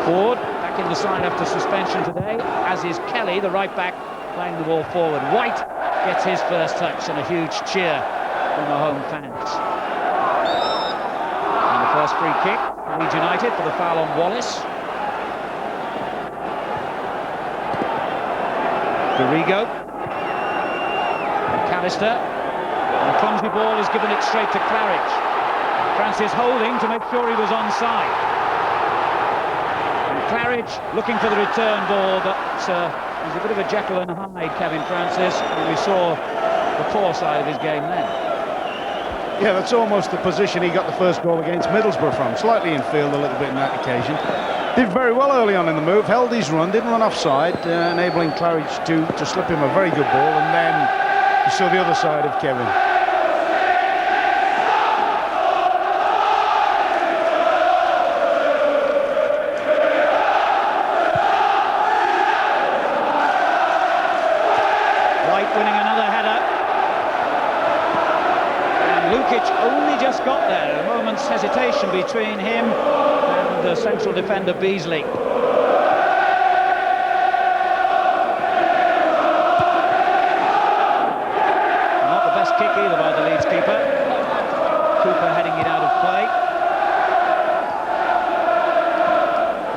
Ford back in the side after suspension today, as is Kelly, the right back, playing the ball forward. White gets his first touch and a huge cheer from the home fans. And the first free kick, Leeds United, for the foul on Wallace. Garrigo. McAllister. And a clumsy ball is given it straight to Claridge. Francis holding to make sure he was onside. And Claridge looking for the return ball, but he's a bit of a Jekyll and Hyde, Kevin Francis, and we saw the poor side of his game then. Yeah, that's almost the position he got the first goal against Middlesbrough from. Slightly infield a little bit in that occasion. Did very well early on in the move, held his run, didn't run offside, enabling Claridge to slip him a very good ball, and then you saw the other side of Kevin. Winning another header, and Lukic only just got there. A moment's hesitation between him and the central defender Beasley. Not the best kick either by the Leeds keeper. Cooper heading it out of play.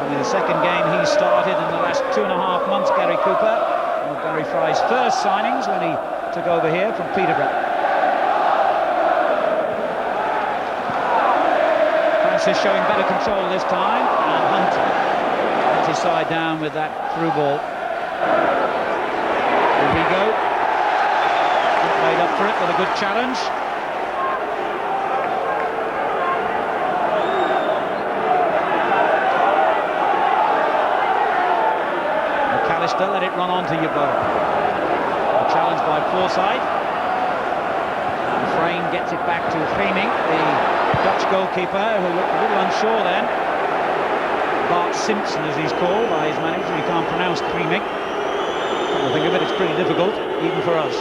Only the second game he started in the last 2.5 months, Gary Cooper. Barry Fry's first signings when he took over here from Peterborough. Francis showing better control this time, and Hunt gets his side down with that through ball. Here we go. Made up for it with a good challenge. McAllister let it run on to Yeboah. A challenge by Forsyth. And Frame gets it back to Geming, the Dutch goalkeeper, who looked a little unsure then. Bart Simpson, as he's called by his manager. He can't pronounce Geming. Come to think of it, it's pretty difficult, even for us.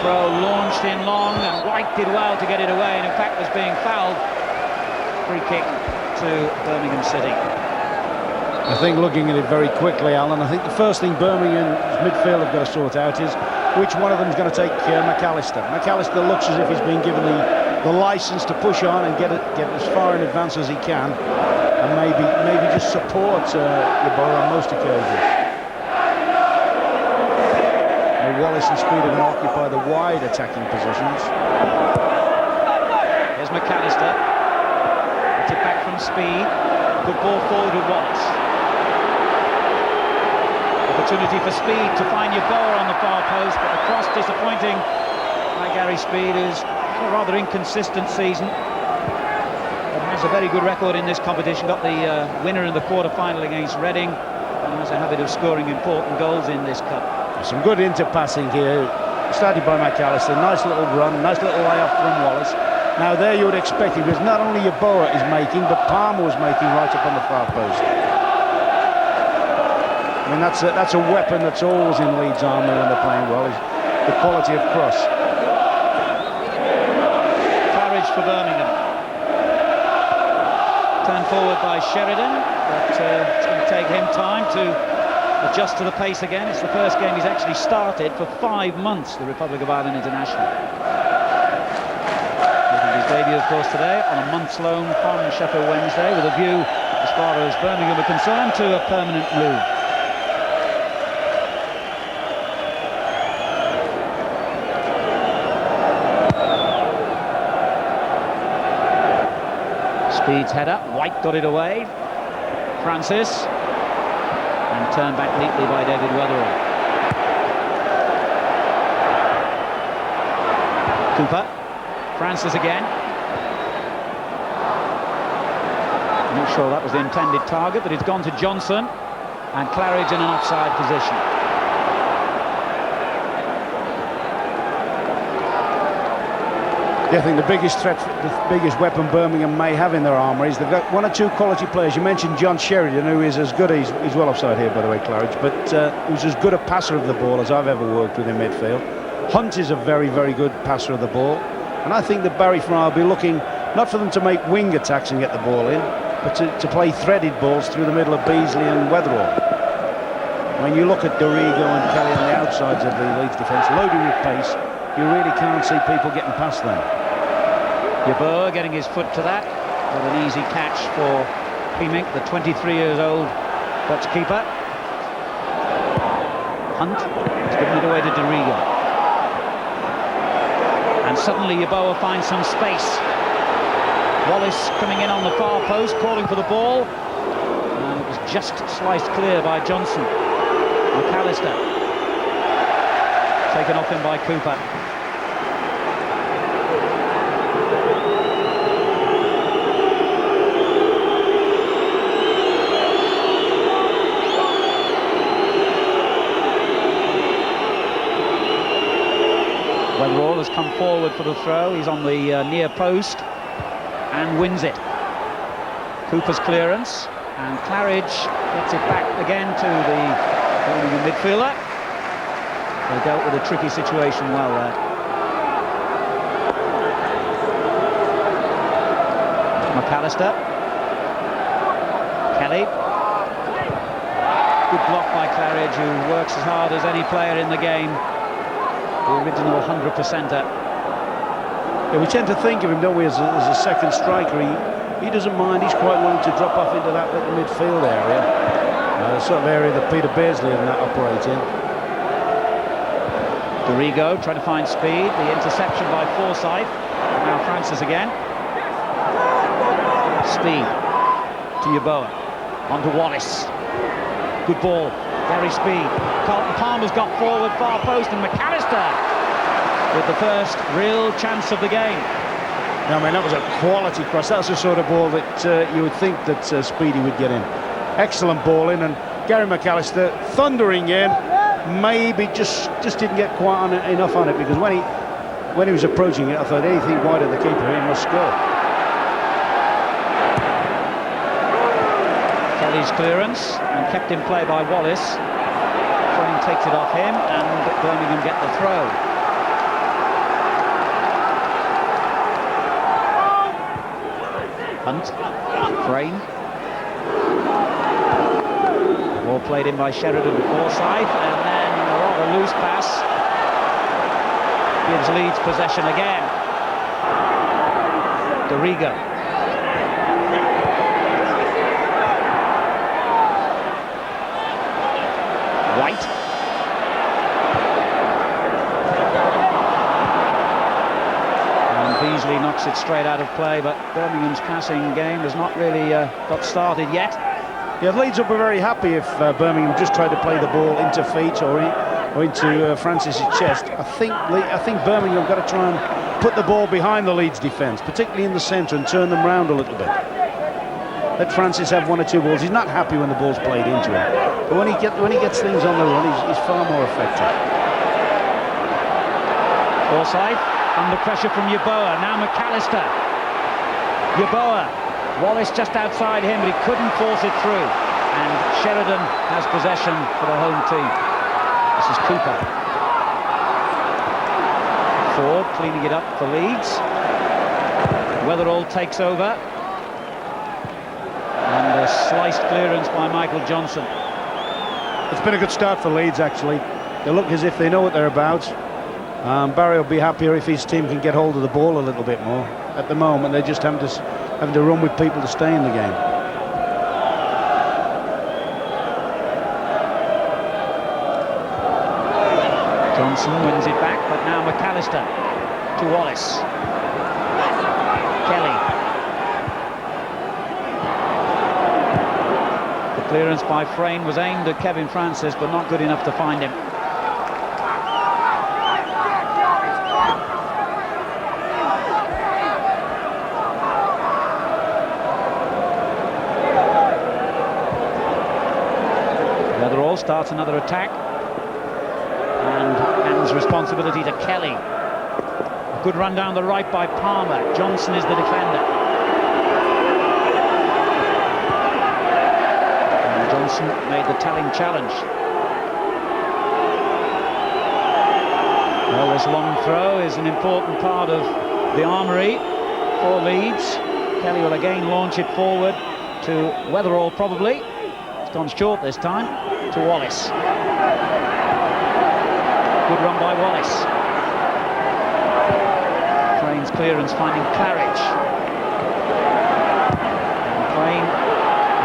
Throw launched in long, and White did well to get it away, and in fact was being fouled. Free kick to Birmingham City. I think looking at it very quickly, Alan, I think the first thing Birmingham's midfield have got to sort out is which one of them is going to take McAllister. McAllister looks as if he's been given the license to push on and get as far in advance as he can, and maybe just support Yeboah on most occasions. Wallace and Speed are going to occupy the wide attacking positions. Here's McAllister. Gets it back from Speed. Good ball forward with Wallace. Opportunity for Speed to find Yeboah on the far post, but the cross disappointing by Gary Speed, who's had a rather inconsistent season, but has a very good record in this competition. Got the winner in the quarter-final against Reading, and has a habit of scoring important goals in this cup. Some good interpassing here, started by McAllister. Nice little run, nice little layoff from Wallace. Now there you would expect it, because not only Yeboah is making, but Palmer was making right up on the far post. I mean, that's a weapon that's always in Leeds' armour when they're playing well, is the quality of cross. Claridge for Birmingham. Turned forward by Sheridan, but it's going to take him time to adjust to the pace again. It's the first game he's actually started for 5 months, the Republic of Ireland international. Making his debut, of course, today on a month's loan from Sheffield Wednesday, with a view, as far as Birmingham are concerned, to a permanent move. Speed's header, White got it away. Francis. And turned back neatly by David Weatherall. Cooper. Francis again. I'm not sure that was the intended target, but it's gone to Johnson. And Claridge in an offside position. Yeah, I think the biggest threat, the biggest weapon Birmingham may have in their armour is they've got one or two quality players. You mentioned John Sheridan, who is as good, he's well offside here, by the way, Claridge, but who's as good a passer of the ball as I've ever worked with in midfield. Hunt is a very, very good passer of the ball. And I think that Barry Fry will be looking, not for them to make wing attacks and get the ball in, but to play threaded balls through the middle of Beasley and Weatherall. When you look at Dorigo and Kelly on the outsides of the Leeds defence, loaded with pace, you really can't see people getting past them. Yeboah getting his foot to that, with an easy catch for Pemink, the 23-year-old Dutch keeper. Hunt has given it away to Dorigo. And suddenly Yeboah finds some space. Wallace coming in on the far post, calling for the ball. And it was just sliced clear by Johnson. McAllister. Taken off him by Cooper. Weatherall has come forward for the throw. He's on the near post and wins it. Cooper's clearance, and Claridge gets it back again to the midfielder. They dealt with a tricky situation well there. McAllister. Kelly. Good block by Claridge, who works as hard as any player in the game. The original 100%er. Yeah, we tend to think of him, don't we, as a second striker. He doesn't mind. He's quite willing to drop off into that little midfield area. The sort of area that Peter Beardsley and that operate in. Dorigo trying to find speed. The interception by Forsyth. Now Francis again. Speed to Yeboah. On to Wallace. Good ball. Very speed. Carlton Palmer's got forward, far post, and McAllister with the first real chance of the game. I mean, that was a quality cross. That's the sort of ball that you would think that Speedy would get in. Excellent ball in, and Gary McAllister thundering in. Maybe just didn't get quite enough on it, because when he was approaching it, I thought anything wide of the keeper, he must score. Kelly's clearance and kept in play by Wallace. Frame takes it off him, and Birmingham get the throw. Hunt, Frame. Ball played in by Sheridan to Forsyth, and then a rather loose pass gives Leeds possession again. Dorigo. White. And Beasley knocks it straight out of play, but Birmingham's passing game has not really got started yet. Yeah, Leeds will be very happy if Birmingham just tried to play the ball into feet or into Francis's chest. I think Birmingham got to try and put the ball behind the Leeds defence, particularly in the centre, and turn them round a little bit. Let Francis have one or two balls. He's not happy when the ball's played into him, but when he gets things on the run, he's far more effective. Forsyth under pressure from Yeboah. Now McAllister. Yeboah. Wallace just outside him, but he couldn't force it through. And Sheridan has possession for the home team. This is Cooper. Ford cleaning it up for Leeds. Weatherall takes over. And a sliced clearance by Michael Johnson. It's been a good start for Leeds, actually. They look as if they know what they're about. Barry will be happier if his team can get hold of the ball a little bit more. At the moment, they're just having to run with people to stay in the game. Johnson wins it back, but now McAllister to Wallace. Kelly. The clearance by Frayne was aimed at Kevin Francis, but not good enough to find him. Weatherall starts another attack and hands responsibility to Kelly. A good run down the right by Palmer. Johnson is the defender. And Johnson made the telling challenge. Well, This long throw is an important part of the armoury for Leeds. Kelly will again launch it forward to Weatherall, probably. It's gone short this time, to Wallace. Good run by Wallace. Crane's clearance finding Claridge. And Crane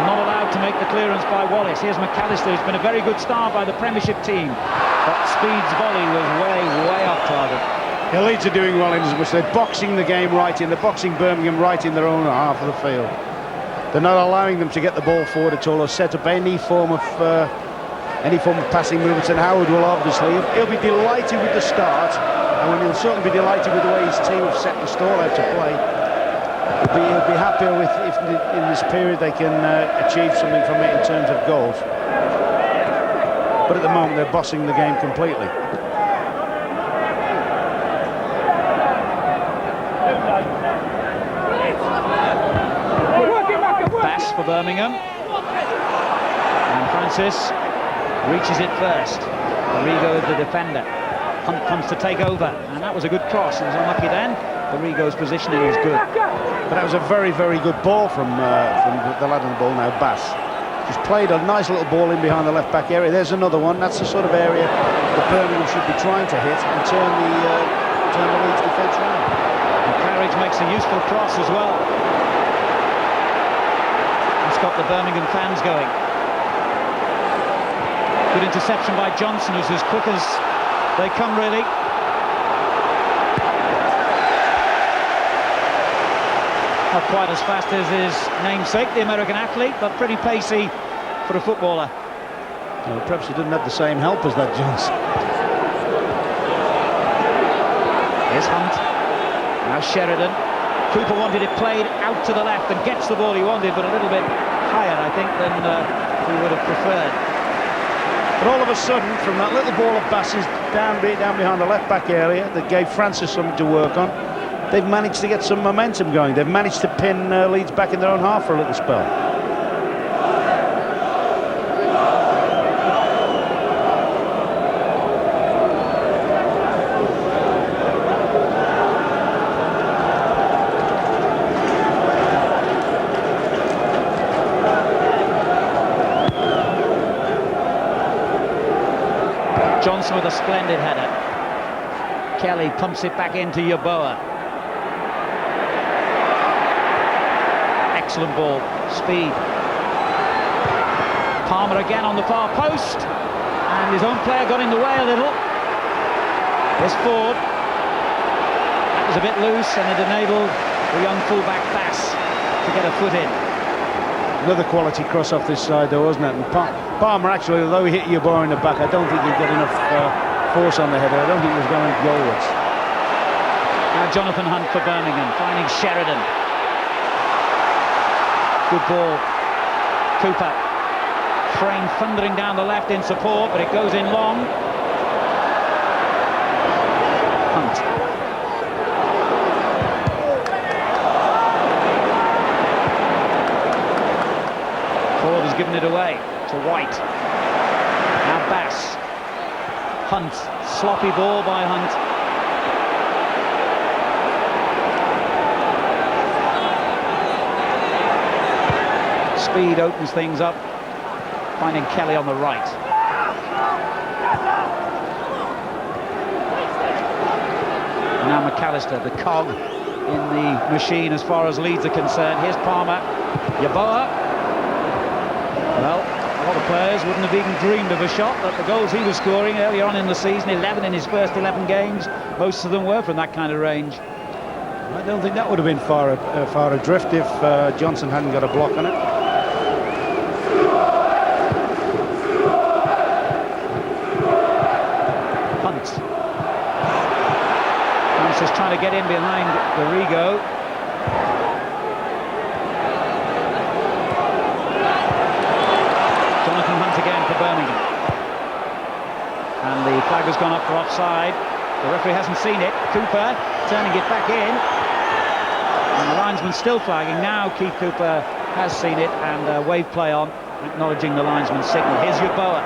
not allowed to make the clearance by Wallace. Here's McAllister, who's been a very good start by the Premiership team. But Speed's volley was way off target. Yeah, Leeds are doing well in as much they're boxing the game right in. They're boxing Birmingham right in their own half of the field. They're not allowing them to get the ball forward at all or set up any form of passing movements. And Howard will obviously, he'll be delighted with the start, and he'll certainly be delighted with the way his team have set the stall out to play. He'll be happier with if in this period they can achieve something from it in terms of goals. But at the moment they're bossing the game completely. Pass for Birmingham. And Francis reaches it first. Arrigo is the defender. Hunt comes to take over, and that was a good cross. He was unlucky then. Arrigo's positioning is good. But that was a very good ball from the lad on the ball now, Bass. He's played a nice little ball in behind the left back area. There's another one. That's the sort of area that Birmingham should be trying to hit and turn the Leeds defence around. And Claridge makes a useful cross as well. It's got the Birmingham fans going. Good interception by Johnson, who's as quick as they come, really. Not quite as fast as his namesake, the American athlete, but pretty pacey for a footballer. Well, perhaps he didn't have the same help as that Johnson. Here's Hunt. Now Sheridan. Cooper wanted it played out to the left and gets the ball he wanted, but a little bit higher, I think, than he would have preferred. But all of a sudden, from that little ball of Bass's down behind the left-back area that gave Francis something to work on, they've managed to get some momentum going. They've managed to pin Leeds back in their own half for a little spell. Johnson with a splendid header. Kelly pumps it back into Yeboah. Excellent ball. Speed. Palmer again on the far post. And his own player got in the way a little. Here's Ford. That was a bit loose, and it enabled the young fullback Bass to get a foot in. Another quality cross off this side though, wasn't it? And Palmer actually, although he hit Yeboah in the back, I don't think he'd get enough force on the header. I don't think he was going goalwards. Now Jonathan Hunt for Birmingham, finding Sheridan. Good ball. Cooper. Frame thundering down the left in support, but it goes in long. Hunt. Ford has given it away to White. Now Bass. Hunt. Sloppy ball by Hunt. Speed opens things up, finding Kelly on the right. Now McAllister, the cog in the machine as far as Leeds are concerned. Here's Palmer. Yeboah. Well, a lot of players wouldn't have even dreamed of a shot, but the goals he was scoring earlier on in the season, 11 in his first 11 games, most of them were from that kind of range. I don't think that would have been far adrift if Johnson hadn't got a block on it. Francis trying to get in behind Arrigo. Jonathan Hunt again for Birmingham. And the flag has gone up for offside. The referee hasn't seen it. Cooper turning it back in. And the linesman still flagging. Now Keith Cooper has seen it and wave play on, acknowledging the linesman's signal. Here's Yeboah.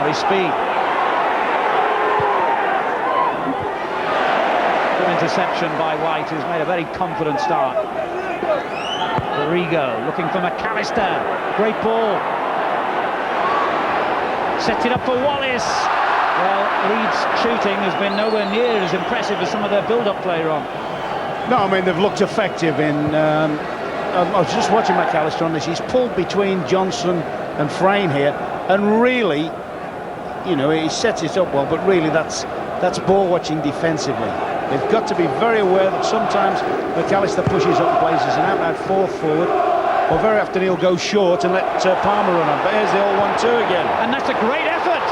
Very Speed. interception by White, who's made a very confident start. Rigo looking for McAllister. Great ball. Sets it up for Wallace. Well, Leeds' shooting has been nowhere near as impressive as some of their build-up play, Ron. No, I mean, they've looked effective in... I was just watching McAllister on this. He's pulled between Johnson and Frayne here, and really, you know, he sets it up well, but really that's ball watching defensively. They've got to be very aware that sometimes McAllister pushes up and plays as an out-and-out fourth forward, or very often he'll go short and let Palmer run on. But here's the old 1-2 again. And that's a great effort!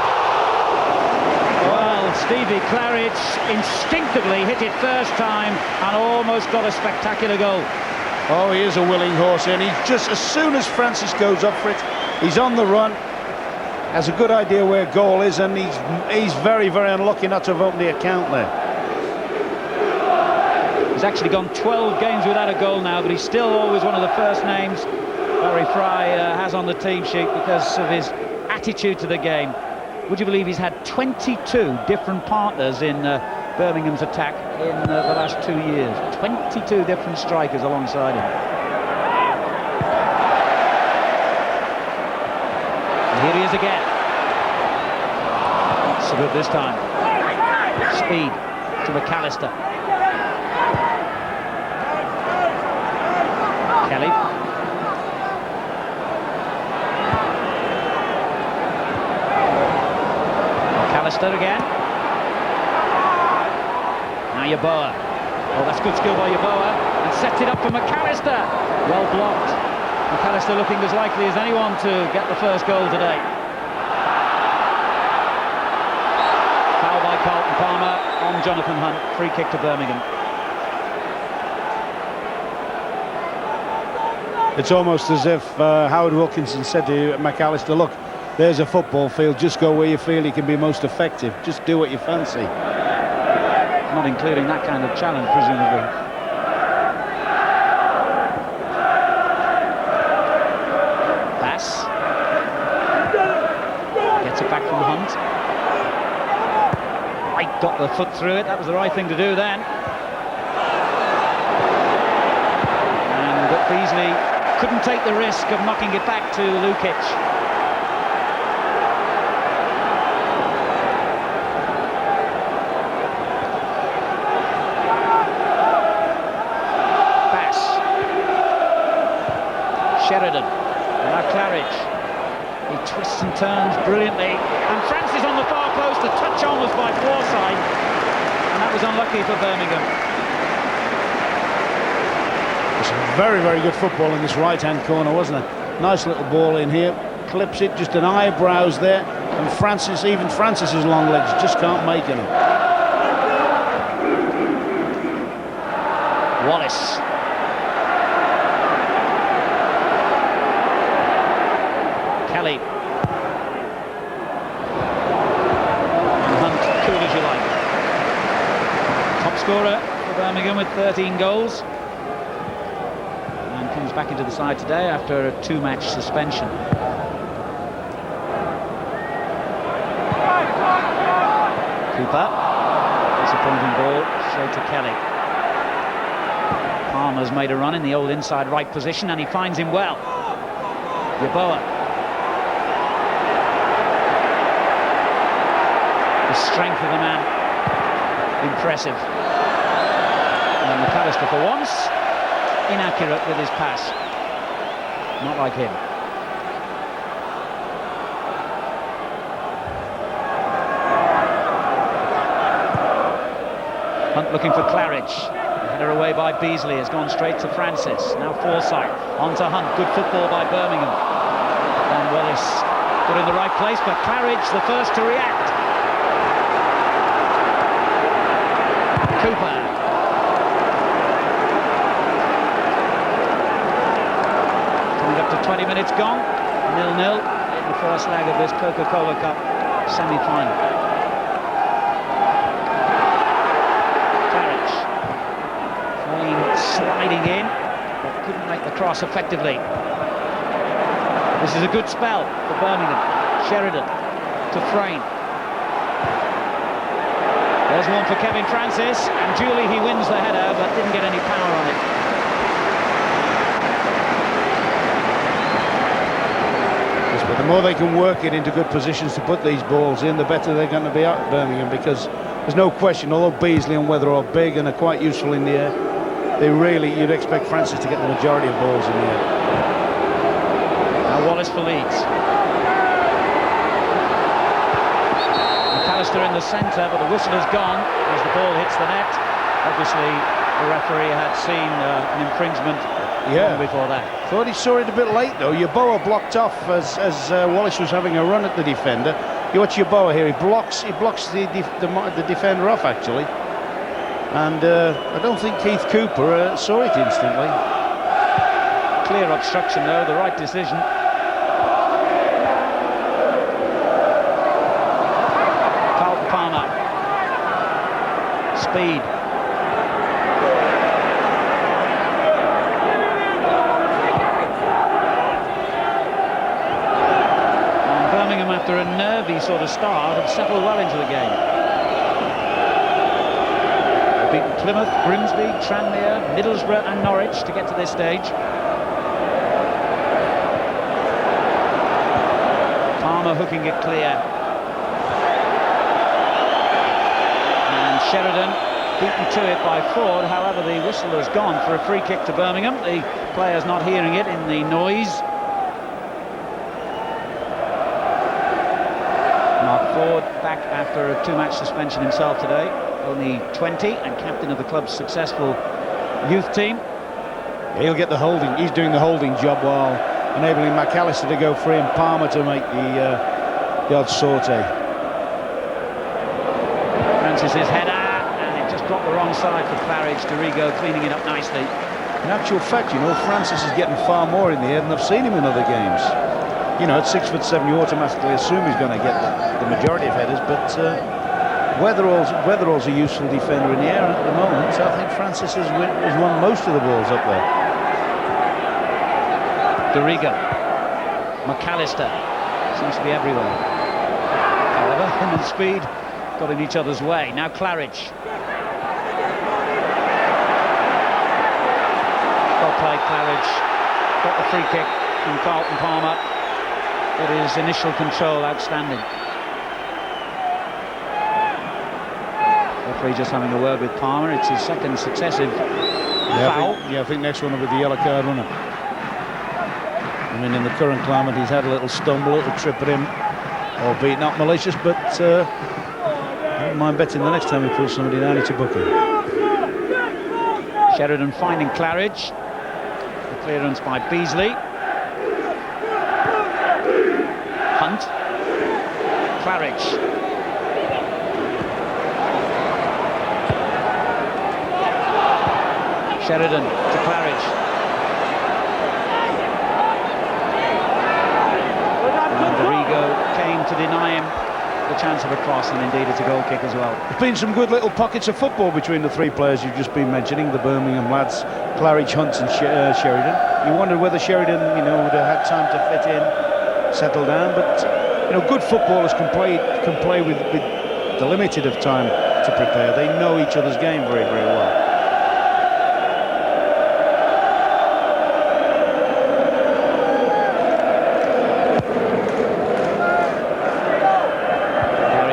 Well, Stevie Claridge instinctively hit it first time and almost got a spectacular goal. Oh, he is a willing horse, and he just, as soon as Francis goes up for it, he's on the run, has a good idea where goal is, and he's very, very unlucky not to have opened the account there. He's actually gone 12 games without a goal now, but he's still always one of the first names Barry Fry has on the team sheet because of his attitude to the game. Would you believe he's had 22 different partners in Birmingham's attack in the last 2 years? 22 different strikers alongside him. And here he is again. Not so good this time. Speed to McAllister. Kelly. McAllister again. Now Yeboah. Oh, that's good skill by Yeboah. And sets it up for McAllister. Well blocked. McAllister looking as likely as anyone to get the first goal today. Foul by Carlton Palmer on Jonathan Hunt. Free kick to Birmingham. It's almost as if Howard Wilkinson said to McAllister, look, there's a football field, just go where you feel you can be most effective. Just do what you fancy. Not including that kind of challenge, presumably. Bass. Gets it back from Hunt. White got the foot through it, that was the right thing to do then. And Beasley couldn't take the risk of knocking it back to Lukic. Bass. Sheridan. And now Claridge. He twists and turns brilliantly. And Francis on the far post. The touch on was by Forsyth. And that was unlucky for Birmingham. Very, very good football in this right-hand corner, wasn't it? Nice little ball in here, clips it, just an eyebrows there, and Francis, even Francis's long legs just can't make any. Wallace. Kelly. And Hunt, cool as you like. Top scorer for Birmingham with 13 goals. Comes back into the side today after a 2-match suspension. Cooper. Disappointing ball straight to Kelly. Palmer's made a run in the old inside right position and he finds him well. Yeboah. The strength of the man. Impressive. And McAllister for once. Inaccurate with his pass. Not like him. Hunt looking for Claridge. Header away by Beasley, has gone straight to Francis. Now Forsyth, on to Hunt. Good football by Birmingham. And Wallace got in the right place, but Claridge the first to react. Cooper. Up to 20 minutes gone, 0-0 in the first leg of this Coca-Cola Cup semi-final. Claridge. Frayne sliding in, but couldn't make the cross effectively. This is a good spell for Birmingham. Sheridan to Frayne. There's one for Kevin Francis, and duly he wins the header, but didn't get any power on it. Yes, but the more they can work it into good positions to put these balls in, the better they're going to be at Birmingham, because there's no question, although Beasley and Weather are big and are quite useful in the air, you'd expect Francis to get the majority of balls in the air. Now Wallace for Leeds. McAllister in the centre, but the whistle has gone as the ball hits the net. Obviously, the referee had seen an infringement long before that. Thought he saw it a bit late, though. Yeboah blocked off as Wallace was having a run at the defender. You watch Yeboah here, he blocks the defender off, actually. And I don't think Keith Cooper saw it instantly. Clear obstruction, though, the right decision. Palmer. Speed. And Birmingham, after a nervy sort of start, have settled well into the game. They've beaten Plymouth, Grimsby, Tranmere, Middlesbrough and Norwich to get to this stage. Palmer hooking it clear. Sheridan beaten to it by Ford. However, the whistle has gone for a free kick to Birmingham. The players not hearing it in the noise. Mark Ford back after a two-match suspension himself today, only 20 and captain of the club's successful youth team. He'll get the holding. He's doing the holding job while enabling McAllister to go free and Palmer to make the odd sortie. Francis's header, and it just dropped the wrong side for Claridge. Dorigo cleaning it up nicely. In actual fact, you know, Francis is getting far more in the air than I've seen him in other games. You know, at 6'7", you automatically assume he's going to get the majority of headers, but Weatherall's a useful defender in the air at the moment, so I think Francis has won most of the balls up there. Dorigo. McAllister. Seems to be everywhere. However, him and Speed got in each other's way. Now Claridge. Well played, Claridge. Got the free kick from Carlton Palmer. But his initial control outstanding. Referee just having a word with Palmer. It's his second successive foul. I think next one will be the yellow card, won't it? I mean, in the current climate, he's had a little stumble, a little trip at him, albeit not malicious, but I don't mind betting the next time he pulls somebody down, it's a bookie. Sheridan finding Claridge. The clearance by Beasley. Hunt. Claridge. Sheridan to Claridge. And Dorigo came to deny him the chance of a cross, and indeed it's a goal kick as well. There's been some good little pockets of football between the three players you've just been mentioning, the Birmingham lads, Claridge, Hunt and Sheridan. You wondered whether Sheridan, you know, would have had time to fit in, settle down, but you know, good footballers can play with the limited of time to prepare. They know each other's game very, very well.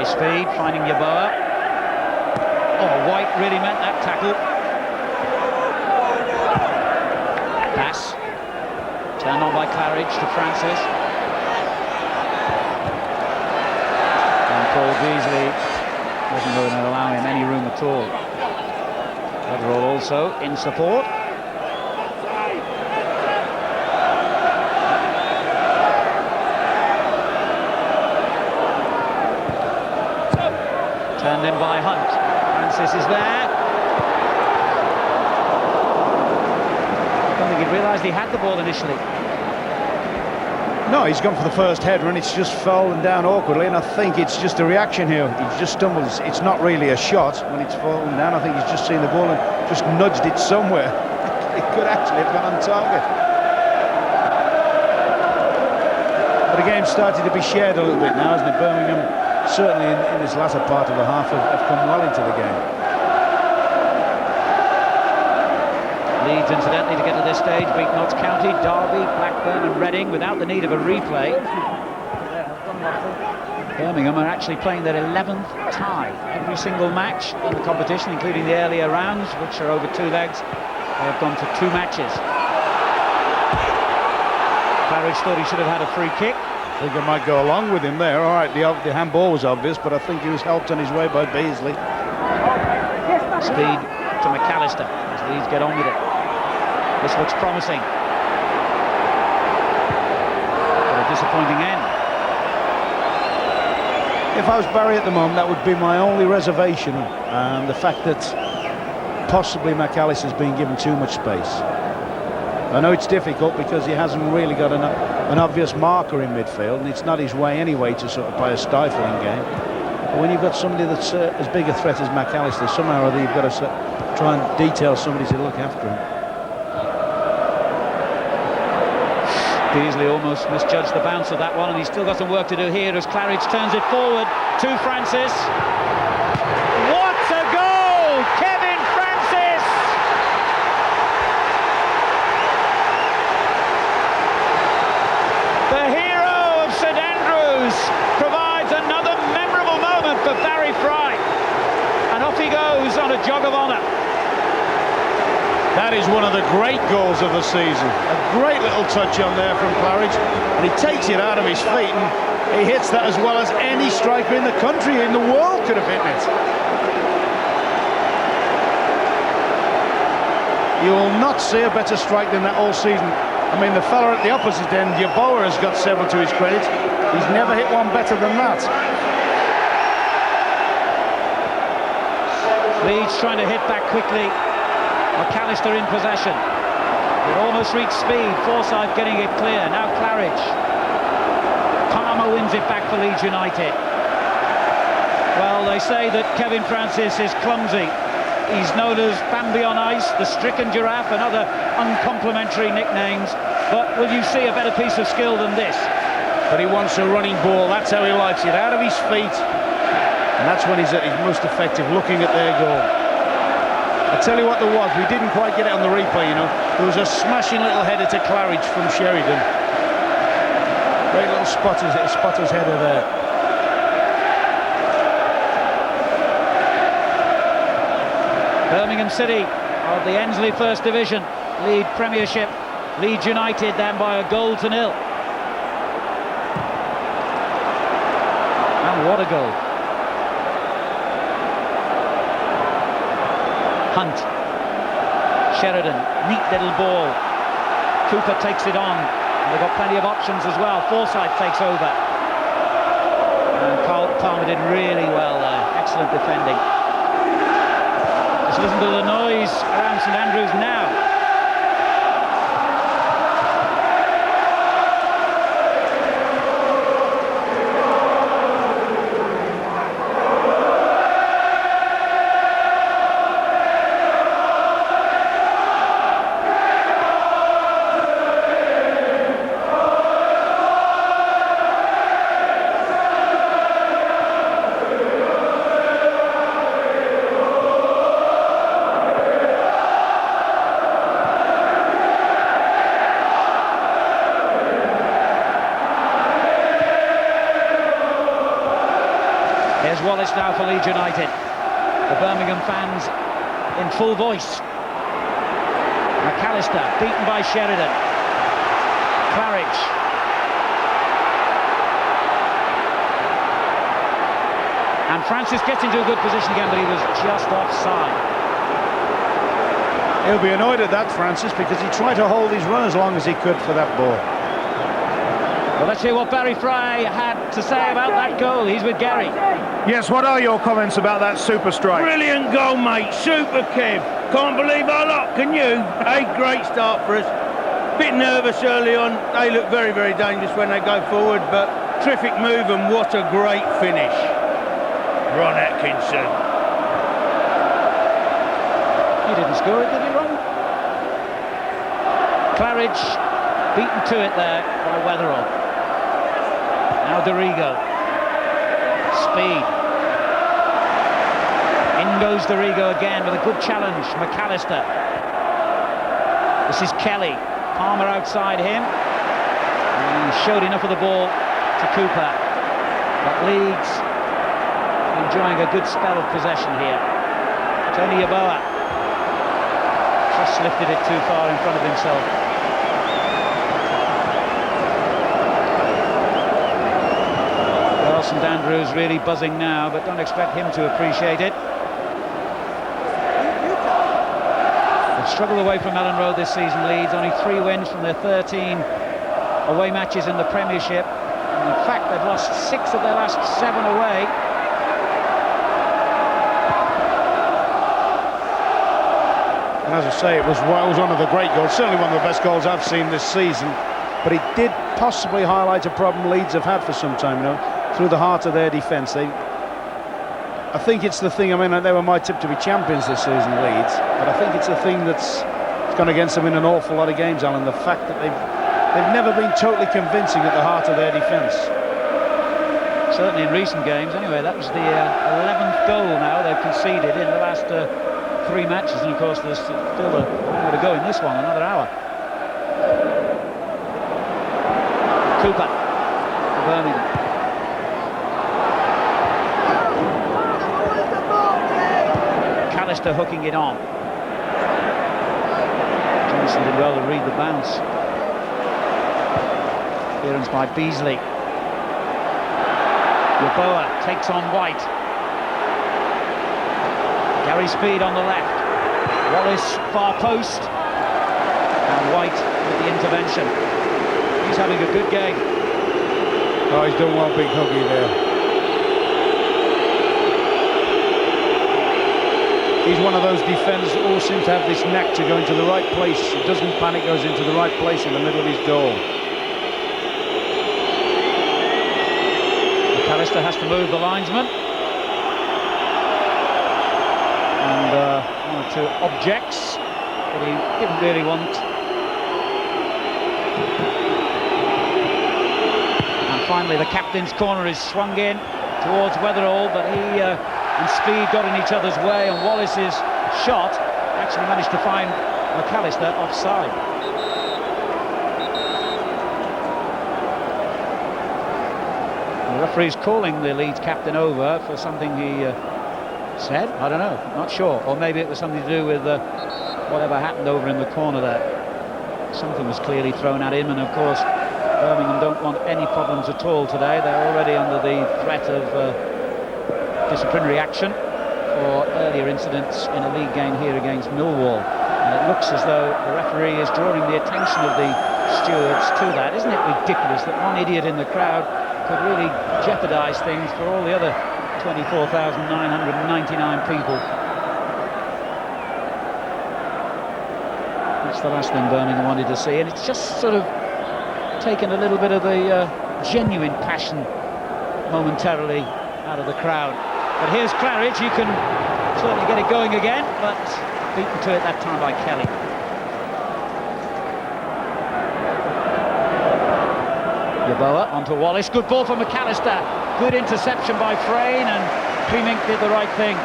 Speed, finding Yeboah. Oh, White really meant that tackle. Pass. Turned on by Claridge to Francis. And Paul Beasley wasn't going to allow him any room at all. Weatherall also in support. Turned in by Hunt. Francis is there. I don't think he realised he had the ball initially. No, he's gone for the first header and it's just fallen down awkwardly, and I think it's just a reaction here. He just stumbled. It's not really a shot when it's fallen down. I think he's just seen the ball and just nudged it somewhere. It could actually have gone on target. But the game's started to be shared a little bit now, hasn't it? Birmingham certainly in this latter part of the half, have come well into the game. Leeds, incidentally, to get to this stage, beat Notts County, Derby, Blackburn and Reading without the need of a replay. Birmingham are actually playing their 11th tie. Every single match in the competition, including the earlier rounds, which are over 2 legs, they have gone to 2 matches. Claridge thought he should have had a free kick. I think I might go along with him there. All right, the handball was obvious, but I think he was helped on his way by Beasley. Speed to McAllister as Leeds get on with it. This looks promising. But a disappointing end. If I was Barry at the moment, that would be my only reservation, the fact that possibly McAllister's been given too much space. I know it's difficult because he hasn't really got an obvious marker in midfield, and it's not his way anyway to sort of play a stifling game. But when you've got somebody that's as big a threat as McAllister, somehow or other you've got to try and detail somebody to look after him. Beasley almost misjudged the bounce of that one, and he's still got some work to do here as Claridge turns it forward to Francis. What a goal! Kevin Francis! The hero of St Andrews provides another memorable moment for Barry Fry, and off he goes on a jog of honour. That is one of the great goals of the season. A great little touch on there from Claridge, and he takes it out of his feet, and he hits that as well as any striker in the country, in the world, could have hit it. You will not see a better strike than that all season. I mean, the fella at the opposite end, Yeboah, has got several to his credit. He's never hit one better than that. Leeds trying to hit back quickly. McAllister in possession. It almost reached speed. Forsyth getting it clear. Now Claridge. Palmer wins it back for Leeds United. Well, they say that Kevin Francis is clumsy. He's known as Bambi on ice, the stricken giraffe, and other uncomplimentary nicknames. But will you see a better piece of skill than this? But he wants a running ball. That's how he likes it, out of his feet. And that's when he's at his most effective, looking at their goal. I tell you what there was, we didn't quite get it on the replay, you know. There was a smashing little header to Claridge from Sheridan. Great little spotter's header there. Birmingham City of the Ensley First Division lead Premiership. Leeds United then by 1-0. And what a goal. Hunt, Sheridan, neat little ball. Cooper takes it on, and they've got plenty of options as well. Forsyth takes over, and Palmer did really well there. Excellent defending. Just listen to the noise around St Andrews now. Here's Wallace now for Leeds United. The Birmingham fans in full voice. McAllister beaten by Sheridan. Claridge. And Francis gets into a good position again, but he was just offside. He'll be annoyed at that, Francis, because he tried to hold his run as long as he could for that ball. Well, let's hear what Barry Fry had to say about that goal. He's with Gary. Yes, what are your comments about that super strike? Brilliant goal, mate. Super, Kev. Can't believe our luck, can you? A great start for us. Bit nervous early on. They look very, very dangerous when they go forward, but terrific move, and what a great finish. Ron Atkinson. He didn't score it, did he, Ron? Claridge beaten to it there by Weatherall. Now Dorigo. Speed. In goes Dorigo again with a good challenge. McAllister. This is Kelly. Palmer outside him. And he showed enough of the ball to Cooper. But Leeds enjoying a good spell of possession here. Tony Yeboah just lifted it too far in front of himself. Well, St Andrews really buzzing now, but don't expect him to appreciate it. They've struggled away from Ellen Road this season, Leeds. Only 3 wins from their 13 away matches in the Premiership. And in fact, they've lost 6 of their last 7 away. And as I say, it was one of the great goals, certainly one of the best goals I've seen this season. But it did possibly highlight a problem Leeds have had for some time, through the heart of their defence. I think it's the thing, I mean, they were my tip to be champions this season, Leeds, but I think it's the thing that's gone against them in an awful lot of games, Alan, the fact that they've never been totally convincing at the heart of their defence. Certainly in recent games, anyway. That was the 11th goal now they've conceded in the last 3 matches, and of course there's still more to go in this one, another hour. Cooper for Birmingham. McAllister hooking it on. Johnson did well to read the bounce. Clearance by Beasley. Yeboah takes on White. Gary Speed on the left. Wallace far post. And White with the intervention. He's having a good game. Oh, he's done well, big huggy there. He's one of those defenders that always seems to have this knack to go into the right place. He doesn't panic, goes into the right place in the middle of his goal. McAllister has to move the linesman. And 1 or 2 objects that he didn't really want. And finally the captain's corner is swung in towards Weatherall, but he and Speed got in each other's way, and Wallace's shot actually managed to find McAllister offside. The referee's calling the Leeds captain over for something he said. I don't know, not sure. Or maybe it was something to do with whatever happened over in the corner there. Something was clearly thrown at him, and of course Birmingham don't want any problems at all today. They're already under the threat of disciplinary action for earlier incidents in a league game here against Millwall. And it looks as though the referee is drawing the attention of the stewards to that. Isn't it ridiculous that one idiot in the crowd could really jeopardise things for all the other 24,999 people? That's the last thing Birmingham wanted to see, and it's just sort of taken a little bit of the genuine passion momentarily out of the crowd. But here's Claridge. You can certainly get it going again, but beaten to it that time by Kelly. Yeboah onto Wallace. Good ball from McAllister. Good interception by Frayne, and Creamink did the right thing.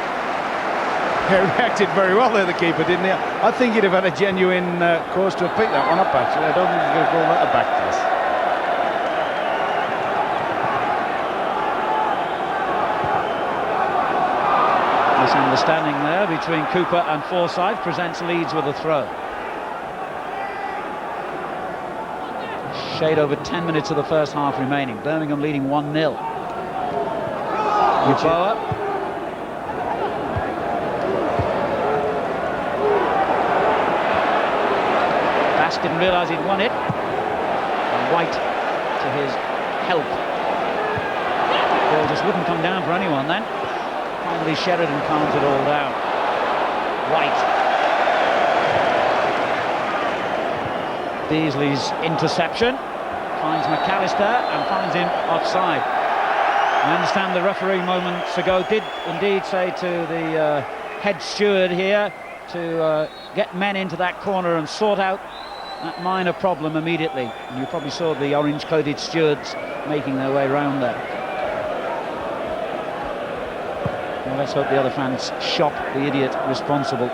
He reacted very well there, the keeper, didn't he? I think he'd have had a genuine cause to have picked that one up, actually. I don't think he's going to call that a back pass. Misunderstanding there between Cooper and Forsyth presents Leeds with a throw. Shade over 10 minutes of the first half remaining. Birmingham leading 1-0. Yeboah. Bass didn't realise he'd won it. And White to his help. The ball just wouldn't come down for anyone then. Finally Sheridan calms it all down. White. Beasley's interception finds McAllister and finds him offside. I understand the referee moments ago did indeed say to the head steward here to get men into that corner and sort out that minor problem immediately. And you probably saw the orange-coated stewards making their way round there. Well, let's hope the other fans shop the idiot responsible.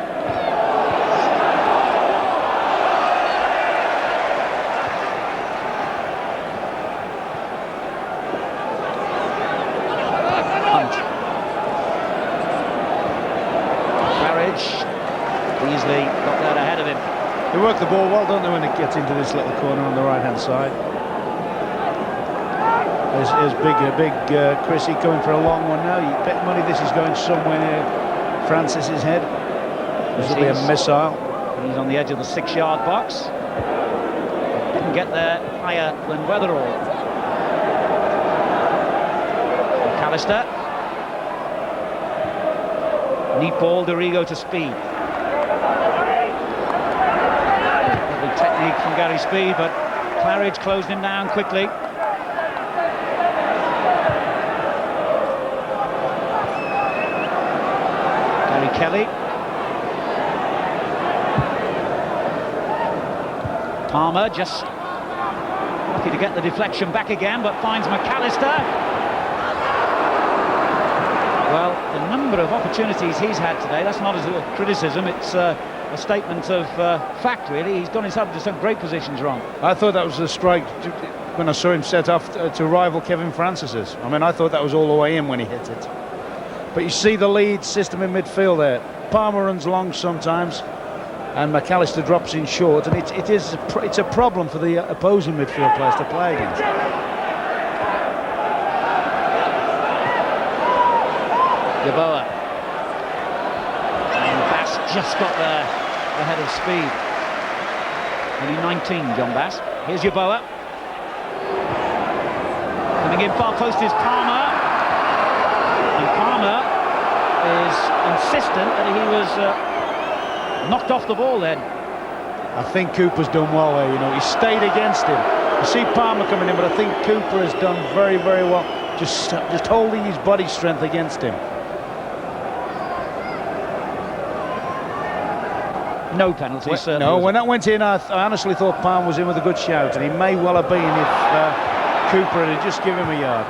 Hunt. Claridge. Beasley got that ahead of him. They work the ball well, don't they, when it gets into this little corner on the right-hand side. There's big Chrissy coming for a long one now. You bet money this is going somewhere near Francis's head. This will be a missile. He's on the edge of the 6-yard box. Didn't get there higher than Weatherall. McAllister. Neat ball, Dorigo to Speed. Lovely technique from Gary Speed, but Claridge closed him down quickly. Kelly. Palmer just lucky to get the deflection back again, but finds McAllister. Well, the number of opportunities he's had today, that's not a criticism, it's a statement of fact, really. He's got himself into some great positions wrong. I thought that was a strike when I saw him set off to rival Kevin Francis's. I mean, I thought that was all the way in when he hit it. But you see the Leeds system in midfield there. Palmer runs long sometimes, and McAllister drops in short, and it's a problem for the opposing midfield players to play against. Yeboah. And Bass just got there ahead of Speed. Only 19, John Bass. Here's Yeboah. Coming in far post is Palmer. Palmer is insistent that he was knocked off the ball then. I think Cooper's done well there, you know. He stayed against him. You see Palmer coming in, but I think Cooper has done very, very well. Just holding his body strength against him. No penalty, certainly. No, when that went in, I honestly thought Palmer was in with a good shout, and he may well have been if Cooper had just given him a yard.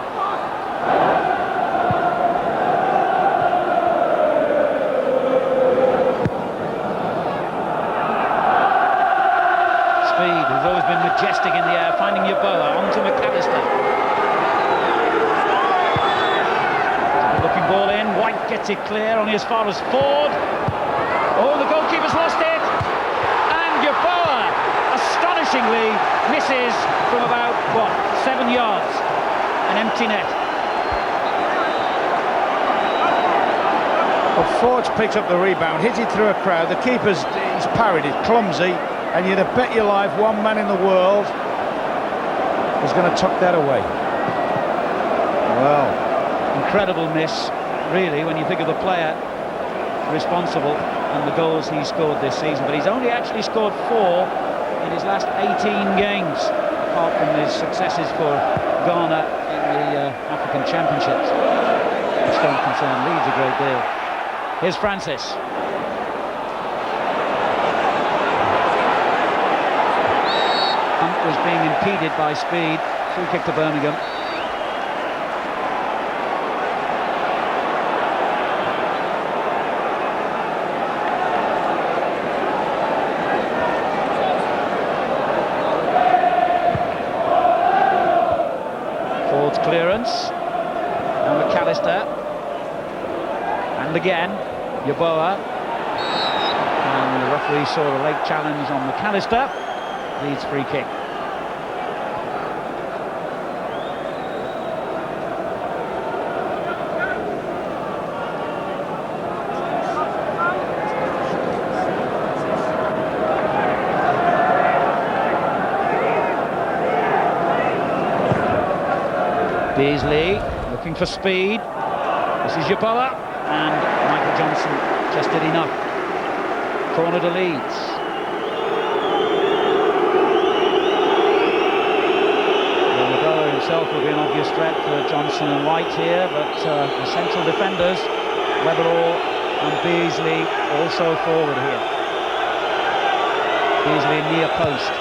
Who's always been majestic in the air, finding Yeboah onto McAllister. Looking ball in, White gets it clear, only as far as Ford. Oh, the goalkeeper's lost it, and Yeboah astonishingly misses from about, 7 yards, an empty net. Well, Ford's picked up the rebound, hit it through a crowd. The keeper's he's parried it, clumsy. And you'd have bet your life one man in the world is going to tuck that away. Well, incredible miss, really, when you think of the player responsible and the goals he scored this season. But he's only actually scored 4 in his last 18 games, apart from his successes for Ghana in the African Championships, which don't concern Leeds a great deal. Here's Francis. Was being impeded by Speed. Free kick to Birmingham. Ford's clearance. And McAllister. And again, Yeboah. And the referee saw a late challenge on McAllister. Leeds free kick. Beasley looking for Speed. This is Yeboah, and Michael Johnson just did enough. Corner to Leeds. Yeboah himself will be an obvious threat for Johnson and White here, but the central defenders, Weatherall and Beasley, also forward here. Beasley near post.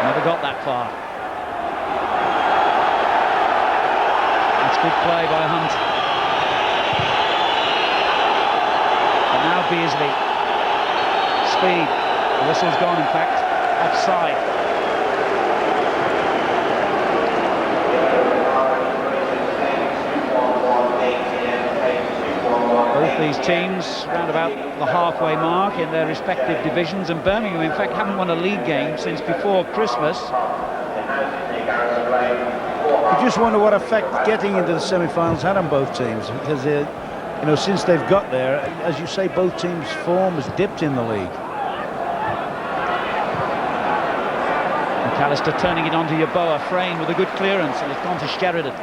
Never got that far. Good play by Hunt. Beasley. Speed. The whistle's gone, in fact. Offside. Both these teams round about the halfway mark in their respective divisions, and Birmingham, in fact, haven't won a league game since before Christmas. You just wonder what effect getting into the semi-finals had on both teams, because you know, since they've got there, as you say, both teams' form has dipped in the league. McAllister turning it onto Yeboah. Frame with a good clearance, and it's gone to Sheridan.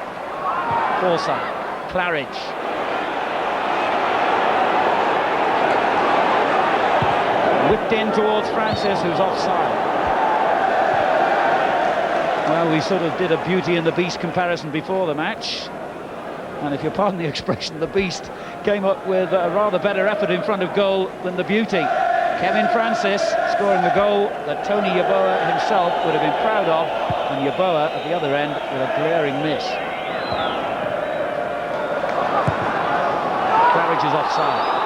Forsyth, Claridge. Whipped in towards Francis, who's offside. Well, we sort of did a Beauty and the Beast comparison before the match, and if you pardon the expression, the Beast came up with a rather better effort in front of goal than the Beauty. Kevin Francis scoring the goal that Tony Yeboah himself would have been proud of, and Yeboah at the other end with a glaring miss. Claridge is offside.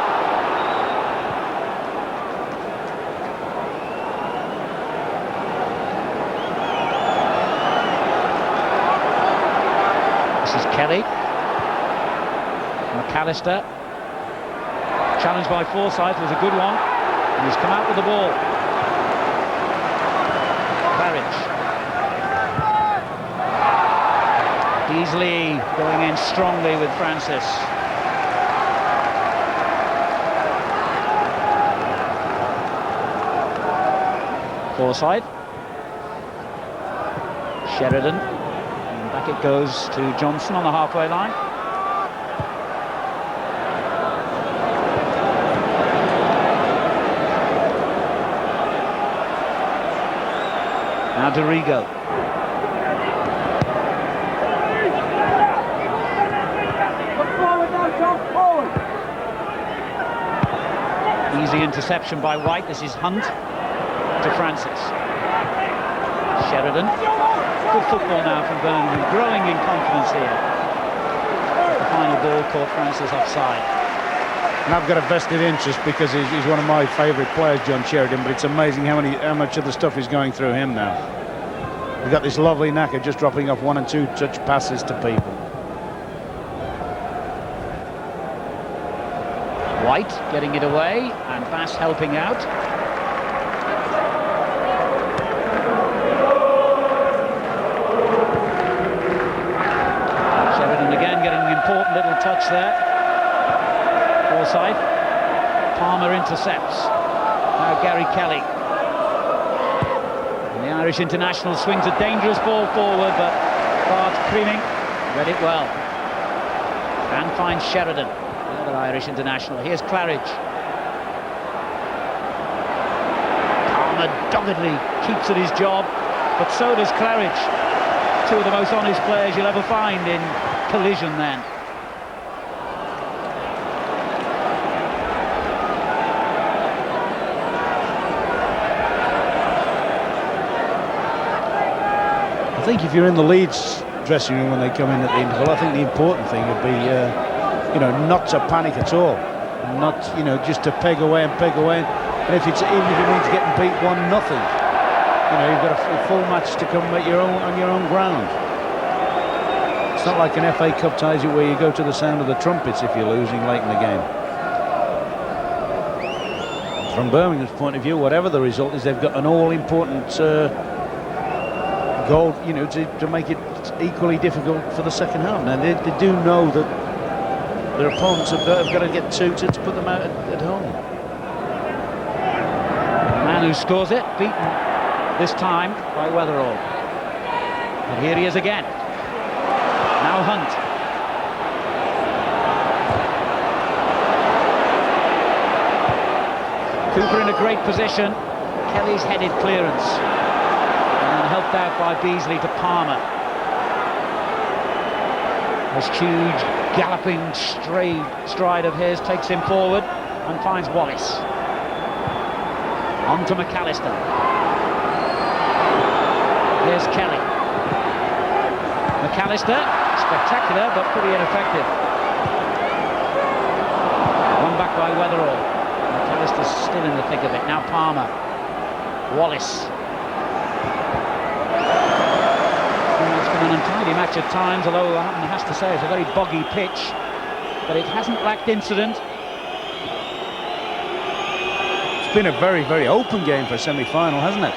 Kelly, McAllister, challenged by Forsyth, was a good one, and he's come out with the ball. Claridge. Beasley going in strongly with Francis. Forsyth. Sheridan. Back it goes to Johnson on the halfway line. Now Dorigo. Easy interception by White. This is Hunt to Francis. Sheridan. Good football now from Birmingham, growing in confidence here. The final ball caught Francis offside. And I've got a vested interest because he's one of my favourite players, John Sheridan, but it's amazing how much of the stuff is going through him now. We've got this lovely knack of just dropping off 1 and 2 touch passes to people. White getting it away, and Bass helping out. Important little touch there. Forsyth. Palmer intercepts. Now Gary Kelly. And the Irish international swings a dangerous ball forward, but Bart Creaming read it well. And finds Sheridan, the other Irish international. Here's Claridge. Palmer doggedly keeps at his job, but so does Claridge. Two of the most honest players you'll ever find in collision then. I think if you're in the Leeds dressing room when they come in at the interval, I think the important thing would be, you know, not to panic at all, not, you know, just to peg away and peg away. And if it's, even if it means getting beat 1-0, you know, you've got a full match to come at on your own ground. It's not like an FA Cup ties you where you go to the sound of the trumpets if you're losing late in the game. From Birmingham's point of view, whatever the result is, they've got an all-important goal, you know, to make it equally difficult for the second half. Now they do know that their opponents have got to get 2 to put them out at home. The man who scores it, beaten this time by Weatherall. And here he is again. Now Hunt. Cooper in a great position. Kelly's headed clearance. And then helped out by Beasley to Palmer. This huge galloping stride of his takes him forward and finds Wallace. On to McAllister. Here's Kelly. McAllister, spectacular but pretty ineffective. One back by Weatherall. still in the thick of it. Now Palmer. Wallace. Well, it's been an untidy match at times, although I have to say it's a very boggy pitch. But it hasn't lacked incident. It's been a very, very open game for a semi-final, hasn't it?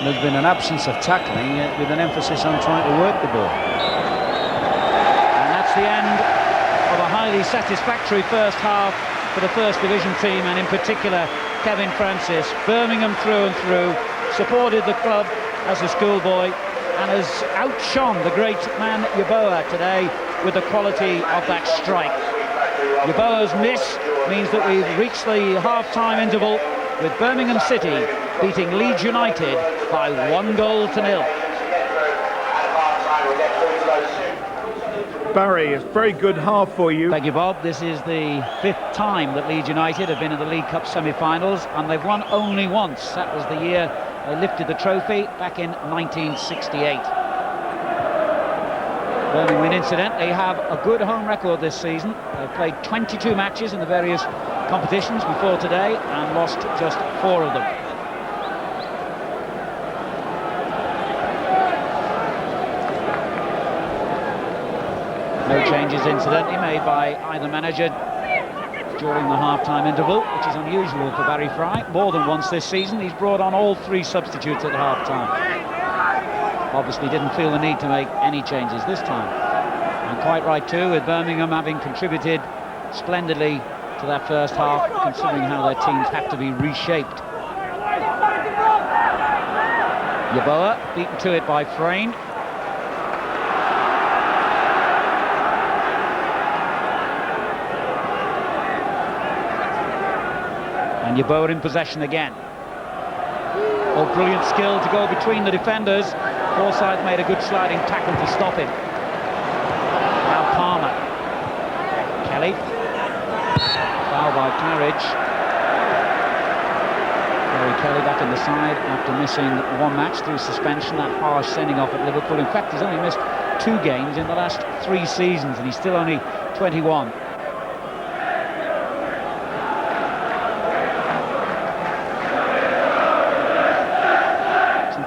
There's been an absence of tackling with an emphasis on trying to work the ball. And that's the end of a highly satisfactory first half for the First Division team, and in particular Kevin Francis. Birmingham through and through, supported the club as a schoolboy and has outshone the great man Yeboah today with the quality of that strike. Yeboah's miss means that we've reached the half-time interval with Birmingham City beating Leeds United by 1-0. Barry, a very good half for you. Thank you, Bob. This is the 5th time that Leeds United have been in the League Cup semi-finals, and they've won only once. That was the year they lifted the trophy back in 1968. Birmingham, incidentally, have a good home record this season. They've played 22 matches in the various competitions before today and lost just 4 of them. No changes, incidentally, made by either manager during the half-time interval, which is unusual for Barry Fry. More than once this season, he's brought on all 3 substitutes at half-time. Obviously didn't feel the need to make any changes this time. And quite right too, with Birmingham having contributed splendidly to that first half, considering how their teams have to be reshaped. Yeboah beaten to it by Frayne. And Yeboah in possession again. Oh, brilliant skill to go between the defenders. Forsyth made a good sliding tackle to stop him. Now Palmer. Kelly. Foul by Claridge. Gary Kelly back in the side after missing 1 match through suspension. That harsh sending off at Liverpool. In fact, he's only missed 2 games in the last 3 seasons, and he's still only 21.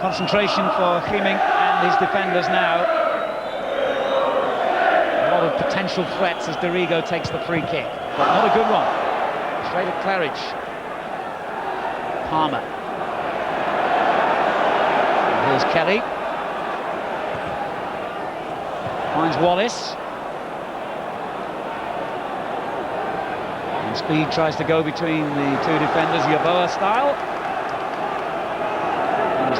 Concentration for Heeming and his defenders now. A lot of potential threats as Dorigo takes the free kick, but not a good one. Straight at Claridge. Palmer. And here's Kelly. Finds Wallace. And Speed tries to go between the 2 defenders, Yeboah style.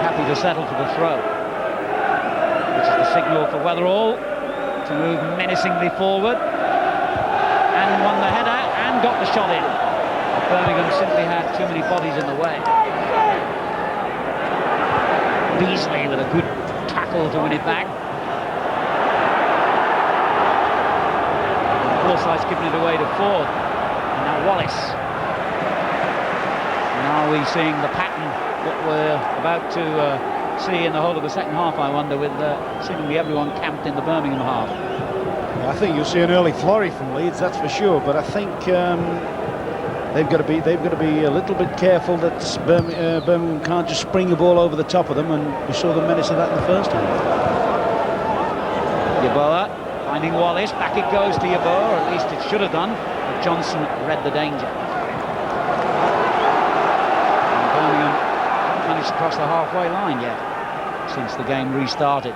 Happy to settle for the throw, which is the signal for Weatherall to move menacingly forward, and won the header and got the shot in. Birmingham simply had too many bodies in the way. Beasley with a good tackle to win it back. Forsyth's given it away to Ford, and now Wallace. Now we're seeing the pattern that we're about to see in the whole of the second half, I wonder, with seemingly everyone camped in the Birmingham half. I think you'll see an early flurry from Leeds, that's for sure. But I think they've got to be a little bit careful that Birmingham can't just spring the ball over the top of them, and we saw the menace of that in the first half. Yeboah finding Wallace, back it goes to Yeboah, or at least it should have done, but Johnson read the danger. Managed to cross the halfway line yet since the game restarted.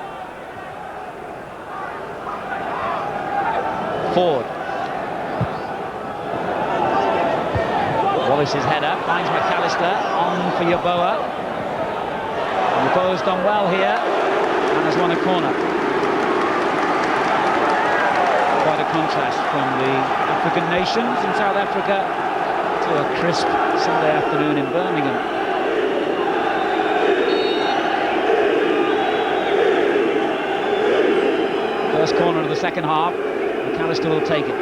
Ford. Wallace's header finds McAllister on for Yeboah. Yeboah's done well here and has won a corner. Quite a contrast from the African nations in South Africa to a crisp Sunday afternoon in Birmingham. First corner of the second half, McAllister will take it.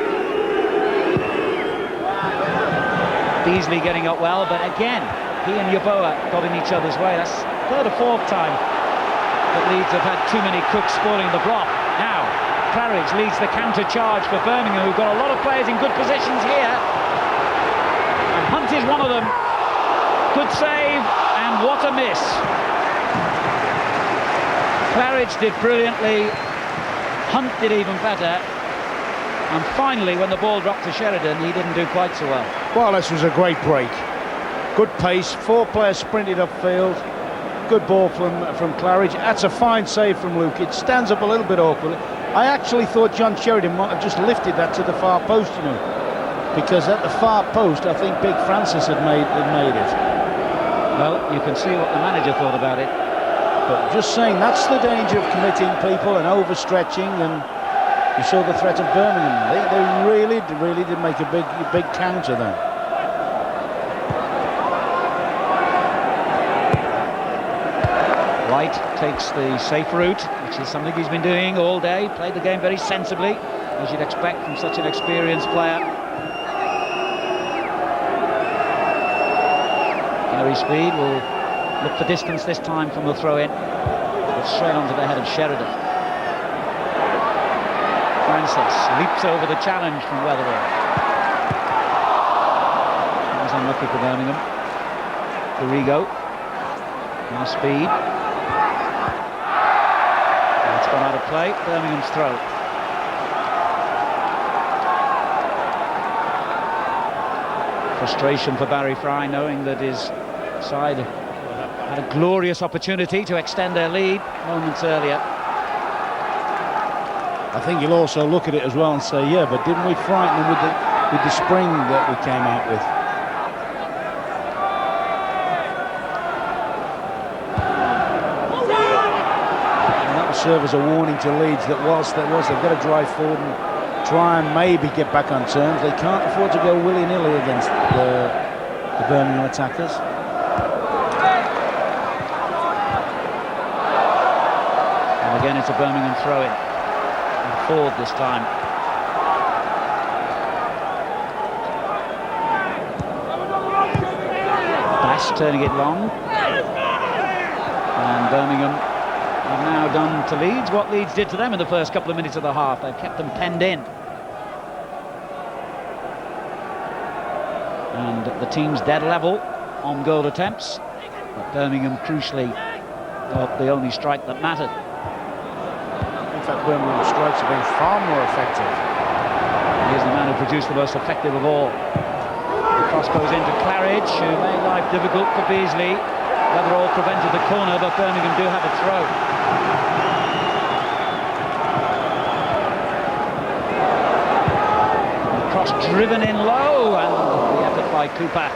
Beasley getting up well, but again, he and Yeboah got in each other's way. That's 3rd or 4th time that Leeds have had too many cooks spoiling the broth. Now, Claridge leads the counter charge for Birmingham, who've got a lot of players in good positions here. And Hunt is one of them. Good save, and what a miss. Claridge did brilliantly, Hunt did even better, and finally when the ball dropped to Sheridan he didn't do quite so well. Well, this was a great break. Good pace, 4 players sprinted upfield. Good ball from Claridge. That's a fine save from Luke. It stands up a little bit awkwardly. I actually thought John Sheridan might have just lifted that to the far post, you know, because at the far post I think Big Francis had made it. Well, you can see what the manager thought about it. But just saying, that's the danger of committing people and overstretching, and you saw the threat of Birmingham. They really did make a big counter then. White takes the safe route, which is something he's been doing all day. Played the game very sensibly, as you'd expect from such an experienced player. Gary Speed will look for distance this time from the throw-in. It's straight onto the head of Sheridan. Francis leaps over the challenge from Weatherall. That was unlucky for Birmingham. Dorigo. Now Speed. It's gone out of play. Birmingham's throw. Frustration for Barry Fry, knowing that his side had a glorious opportunity to extend their lead moments earlier. I think you'll also look at it as well and say, yeah, but didn't we frighten them with the spring that we came out with? And that will serve as a warning to Leeds that whilst they've got to drive forward and try and maybe get back on terms, they can't afford to go willy-nilly against the Birmingham attackers. And again, it's a Birmingham throw-in. Forward this time. Bass turning it long. And Birmingham have now done to Leeds what Leeds did to them in the first couple of minutes of the half. They've kept them penned in. And the team's dead level on goal attempts. But Birmingham crucially got the only strike that mattered. In fact, Birmingham strikes have been far more effective. Here's the man who produced the most effective of all. The cross goes into Claridge, who made life difficult for Beasley. Weatherall prevented the corner, but Birmingham do have a throw. The cross driven in low, and the effort by Cooper.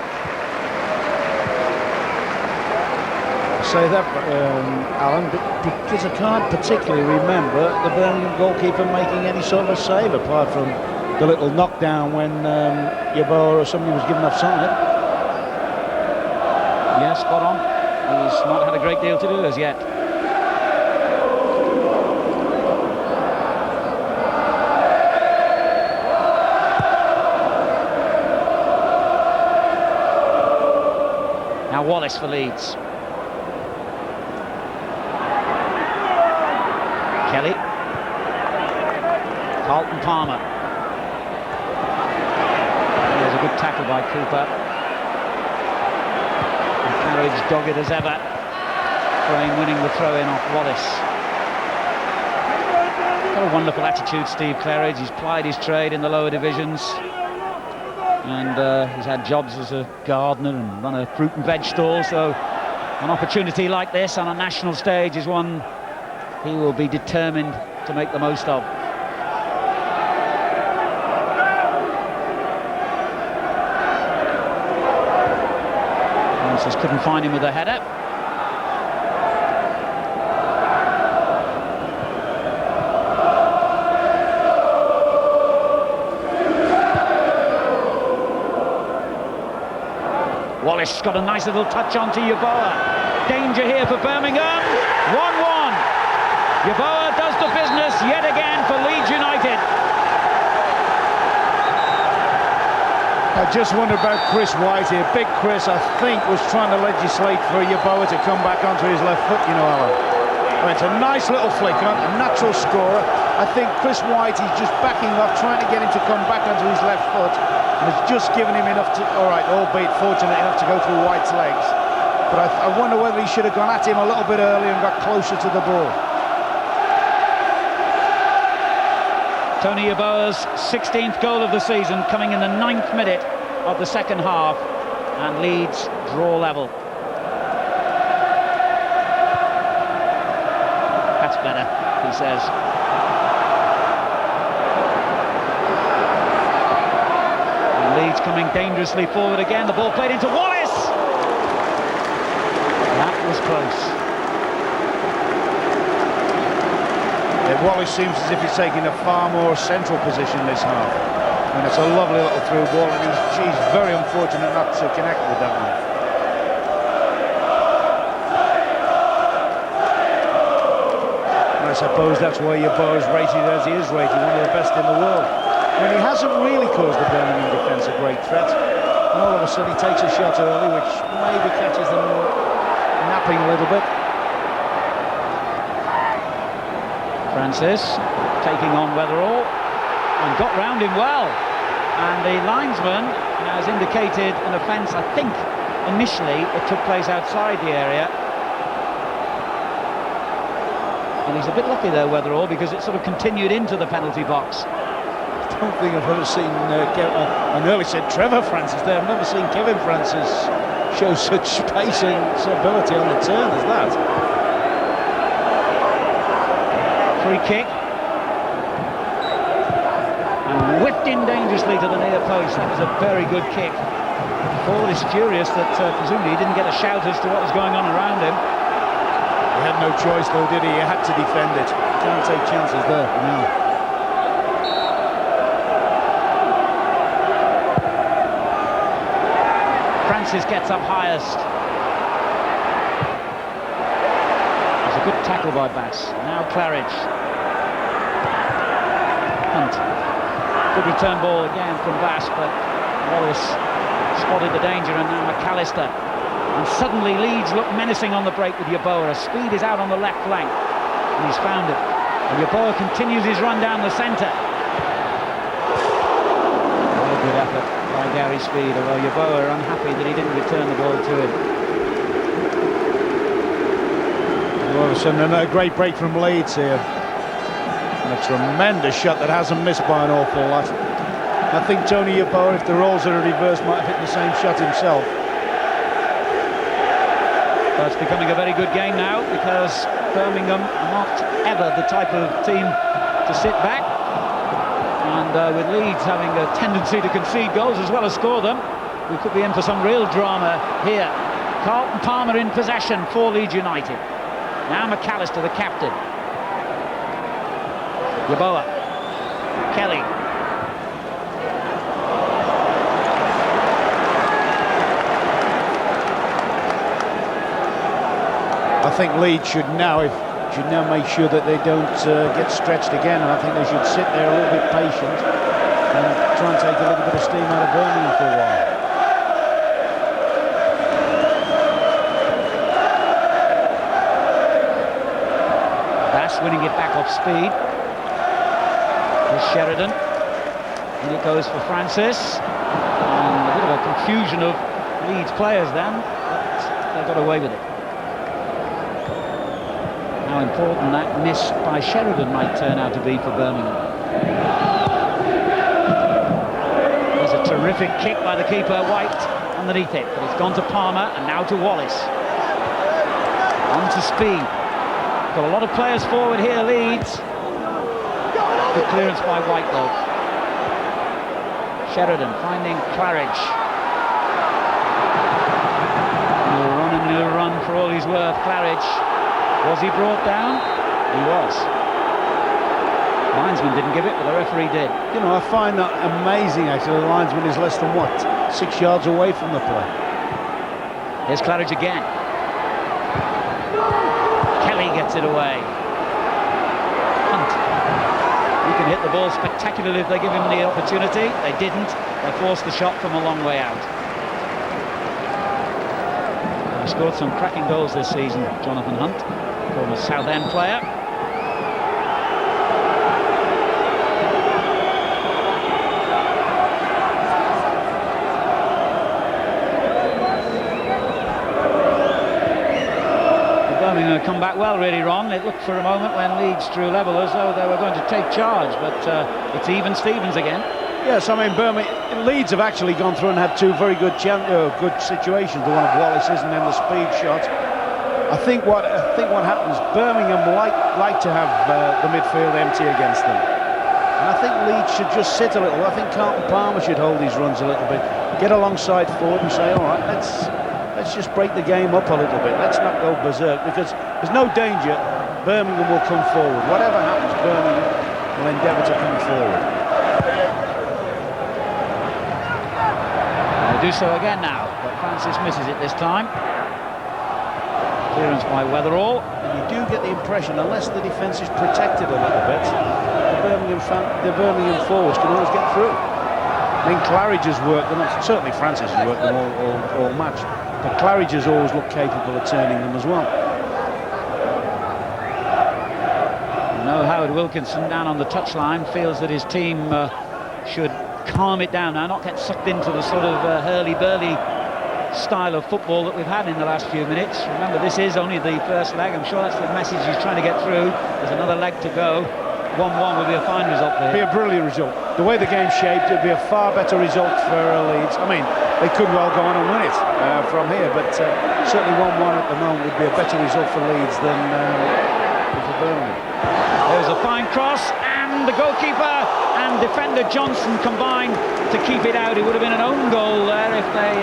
Say that, Alan, because I can't particularly remember the Birmingham goalkeeper making any sort of a save apart from the little knockdown when Yeboah or somebody was given offside. Yeah, spot on. He's not had a great deal to do as yet. Now Wallace for Leeds. Kelly. Carlton Palmer. There's a good tackle by Cooper. And Claridge dogged as ever. Frame winning the throw-in off Wallace. Got a wonderful attitude, Steve Claridge. He's plied his trade in the lower divisions. And he's had jobs as a gardener and run a fruit and veg stall. So an opportunity like this on a national stage is one he will be determined to make the most of. Francis couldn't find him with a header. Wallace got a nice little touch onto Yeboah. Danger here for Birmingham. 1-1. Yeboah does the business yet again for Leeds United. I just wonder about Chris White here. Big Chris, I think, was trying to legislate for Yeboah to come back onto his left foot, you know, Alan. I mean, it's a nice little flick on, a natural scorer. I think Chris White is just backing off, trying to get him to come back onto his left foot, and has just given him enough to, all right, albeit fortunate enough to go through White's legs. But I wonder whether he should have gone at him a little bit earlier and got closer to the ball. Tony Yeboah's 16th goal of the season, coming in the 9th minute of the second half, and Leeds draw level. That's better, he says. And Leeds coming dangerously forward again. The ball played into Wallace. That was close. Wallace seems as if he's taking a far more central position this half. And it's a lovely little through ball, and he's very unfortunate not to connect with that one. And I suppose that's why Yeboah is rated as he is rated, one of the best in the world. I mean, he hasn't really caused the Birmingham defence a great threat. And all of a sudden he takes a shot early, which maybe catches them napping a little bit. Francis taking on Weatherall and got round him well, and the linesman has indicated an offence. I think initially it took place outside the area, and he's a bit lucky there, Weatherall, because it sort of continued into the penalty box. I don't think I've ever seen I nearly said Trevor Francis there. I've never seen Kevin Francis show such pace and ability on the turn as that. Free kick, and whipped in dangerously to the near post. That was a very good kick. Paul is furious that presumably he didn't get a shout as to what was going on around him. He had no choice though, did he? He had to defend it. Can't take chances there. No. Francis gets up highest. Good tackle by Bass. Now Claridge. Hunt. Good return ball again from Bass, but Wallace spotted the danger, and now McAllister. And suddenly Leeds look menacing on the break with Yeboah. Speed is out on the left flank, and he's found it. And Yeboah continues his run down the centre. Very good effort by Gary Speed, although Yeboah unhappy that he didn't return the ball to him. All of a sudden, another great break from Leeds here. And a tremendous shot that hasn't missed by an awful lot. I think Tony Yeboah, if the roles are reversed, might have hit the same shot himself. Well, it's becoming a very good game now, because Birmingham are not ever the type of team to sit back. And with Leeds having a tendency to concede goals as well as score them, we could be in for some real drama here. Carlton Palmer in possession for Leeds United. Now McAllister, the captain. Yeboah. Kelly. I think Leeds should now make sure that they don't get stretched again, and I think they should sit there a little bit patient and try and take a little bit of steam out of Birmingham for a while. Winning it back off speed. Here's Sheridan. And it goes for Francis. And a bit of a confusion of Leeds players then, but they got away with it. How important that miss by Sheridan might turn out to be for Birmingham. There's a terrific kick by the keeper, White, underneath it. But it's gone to Palmer and now to Wallace. On to Speed. Got a lot of players forward here, Leeds. Good clearance by White though. Sheridan finding Claridge. He'll run for all he's worth. Claridge. Was he brought down? He was. Linesman didn't give it, but the referee did. You know, I find that amazing actually. The linesman is less than what? 6 yards away from the play. Here's Claridge again. Kelly gets it away. Hunt. He can hit the ball spectacularly if they give him the opportunity. They didn't. They forced the shot from a long way out. He scored some cracking goals this season, Jonathan Hunt, former Southend player. come back well, really, Ron. It looked for a moment when Leeds drew level as though they were going to take charge, but it's even Stevens again. Yes, I mean, Leeds have actually gone through and had two very good situations. The one of Wallace's and then the speed shot. I think what happens, Birmingham like to have the midfield empty against them. And I think Leeds should just sit a little. I think Carlton Palmer should hold his runs a little bit. Get alongside Ford and say, all right, let's just break the game up a little bit. Let's not go berserk, because there's no danger. Birmingham will come forward. Whatever happens, Birmingham will endeavour to come forward. They do so again now, but Francis misses it this time. Clearance by Weatherall. And you do get the impression, unless the defence is protected a little bit, the Birmingham forwards can always get through. I mean, Claridge has worked them, certainly Francis has worked them all match, but Claridge has always looked capable of turning them as well. You know, Howard Wilkinson down on the touchline feels that his team should calm it down now, not get sucked into the sort of hurly-burly style of football that we've had in the last few minutes. Remember, this is only the first leg. I'm sure that's the message he's trying to get through. There's another leg to go. 1-1 would be a fine result there. It'd be a brilliant result. The way the game's shaped, it'd be a far better result for Leeds. I mean, they could well go on and win it from here, but certainly 1-1 at the moment would be a better result for Leeds than for Birmingham. There's a fine cross, and the goalkeeper and defender Johnson combined to keep it out. It would have been an own goal there if they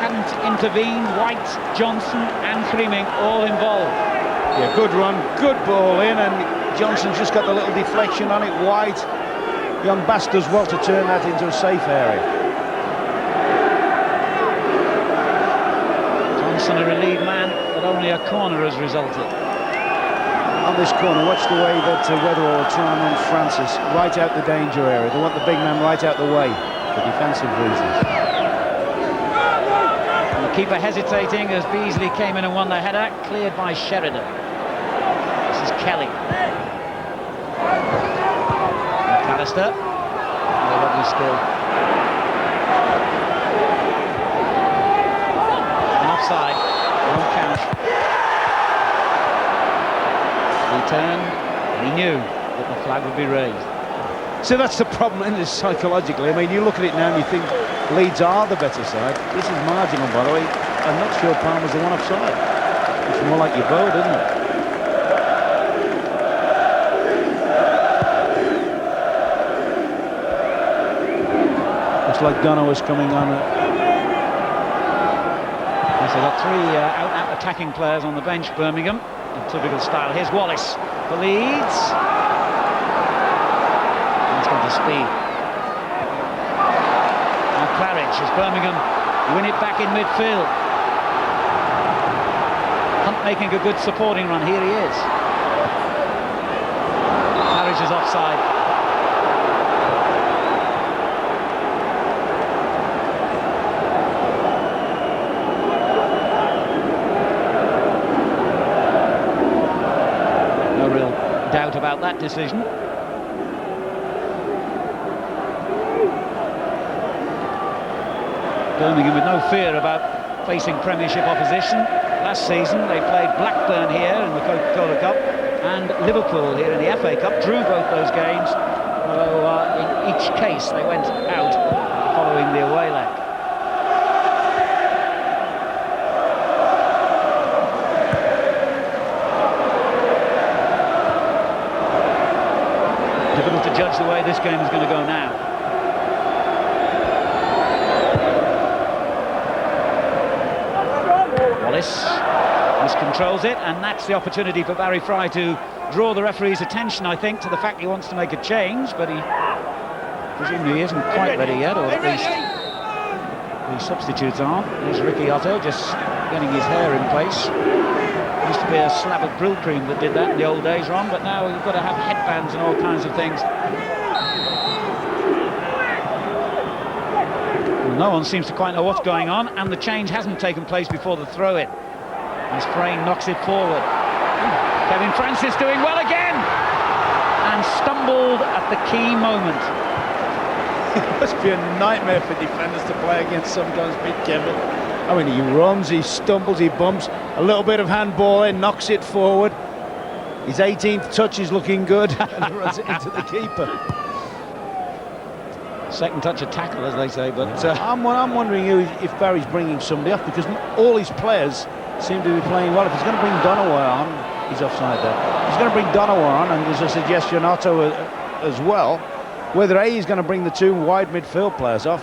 hadn't intervened. White, Johnson and Freeming all involved. Yeah, good run, good ball in, and Johnson's just got the little deflection on it. White, young Bass does well to turn that into a safe area. Johnson a relieved man, but only a corner has resulted. On this corner, watch the way that Weatherall are trying on Francis, right out the danger area. They want the big man right out the way for defensive reasons. And the keeper hesitating as Beasley came in and won the header, cleared by Sheridan. This is Kelly. McAllister. Oh, lovely skill. And offside. Won't count. He turned, and he knew that the flag would be raised. So that's the problem, isn't it, psychologically? I mean, you look at it now and you think Leeds are the better side. This is marginal, by the way. I'm not sure Palmer's the one offside. It's more like your boat, isn't it? Looks like Dono is coming on. Yes, they've got three out-and-out attacking players on the bench, Birmingham. In typical style. Here's Wallace for Leeds. He's gone to speed. Now Claridge as Birmingham win it back in midfield. Hunt making a good supporting run. Here he is. Claridge is offside. Doubt about that decision. Birmingham with no fear about facing Premiership opposition. Last season they played Blackburn here in the Coca-Cola Cup and Liverpool here in the FA Cup, drew both those games, although in each case they went out following the away leg. Difficult to judge the way this game is going to go now. Wallace miscontrols it, and that's the opportunity for Barry Fry to draw the referee's attention, I think, to the fact he wants to make a change, but he presumably isn't quite ready yet, or at least the substitutes aren't. There's Ricky Otto just getting his hair in place. Used to be a slab of Brill cream that did that in the old days, Ron, but now you've got to have headbands and all kinds of things. Well, no one seems to quite know what's going on, and the change hasn't taken place before the throw-in. As Frayne knocks it forward. Kevin Francis doing well again, and stumbled at the key moment. It must be a nightmare for defenders to play against sometimes, Pete Kevin. I mean, he runs, he stumbles, he bumps. A little bit of handball in, knocks it forward. His 18th touch is looking good and he runs it into the keeper. Second touch of tackle, as they say, but I'm wondering if Barry's bringing somebody off, because all his players seem to be playing well. If he's going to bring Donowa on, he's offside there. He's going to bring Donowa on, and there's a suggestion Otto as well. Whether A, he's going to bring the two wide midfield players off,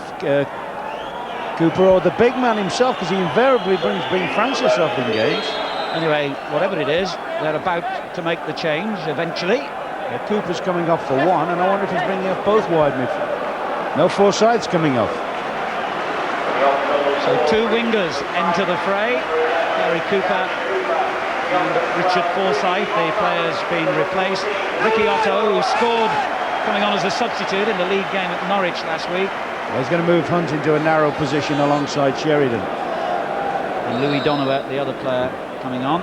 Cooper, or the big man himself, because he invariably brings Francis off in games. anyway, whatever it is, they're about to make the change eventually. Cooper's coming off for one, and I wonder if he's bringing off both wide midfield. No four sides coming off. So two wingers enter the fray. Gary Cooper and Richard Forsyth, the players being replaced. Ricky Otto, who scored coming on as a substitute in the league game at Norwich last week. Well, he's going to move Hunt into a narrow position alongside Sheridan. And Louis Donowa, the other player, coming on.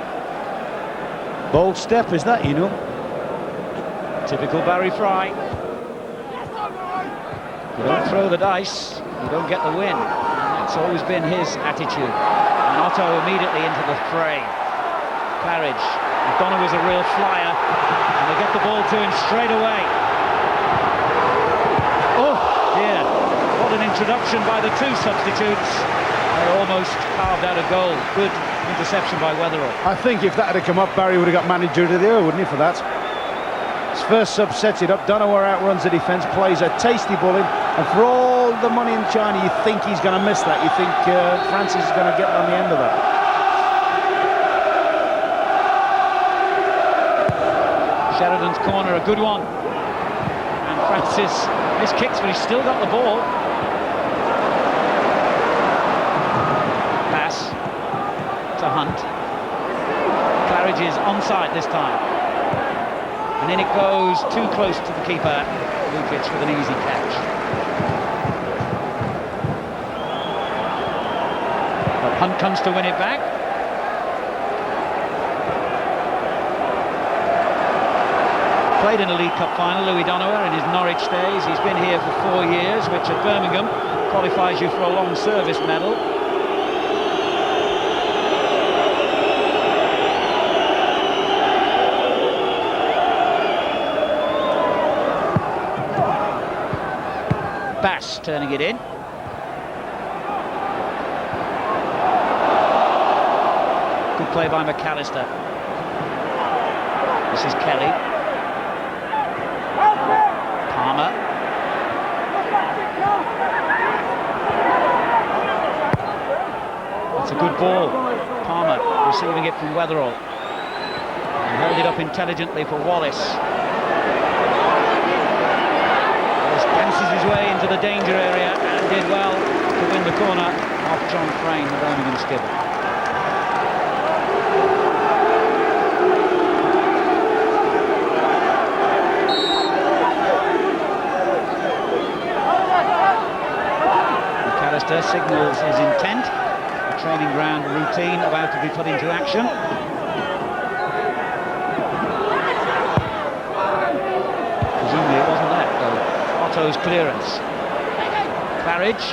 Bold step, is that, you know? Typical Barry Fry. You don't throw the dice, you don't get the win. And that's always been his attitude. And Otto immediately into the fray. Claridge. Donowa's a real flyer. And they get the ball to him straight away. Oh, dear. What an introduction by the two substitutes. They almost carved out a goal. Good interception by Weatherall. I think if that had come up, Barry would have got manager of the year, wouldn't he, for that? His first sub sets it up. Donowa outruns the defence, plays a tasty ball in, and for all the money in China, you think he's going to miss that. You think Francis is going to get on the end of that. Sheridan's corner, a good one. And Francis missed kicks, but he's still got the ball. Pass to Hunt. Claridge is onside this time. And in it goes, too close to the keeper. Lukic with an easy catch. But Hunt comes to win it back. Played in a League Cup final, Louis Donowa, in his Norwich days. He's been here for 4 years, which at Birmingham qualifies you for a long service medal. Bass turning it in. Good play by McAllister. This is Kelly. Palmer. It's a good ball. Palmer receiving it from Weatherall. And held it up intelligently for Wallace. Dances his way into the danger area and did well to win the corner off John Frayne, the Birmingham skipper. McAllister signals his intent. A training ground routine about to be put into action. Presumably it wasn't that though. Otto's clearance. Claridge.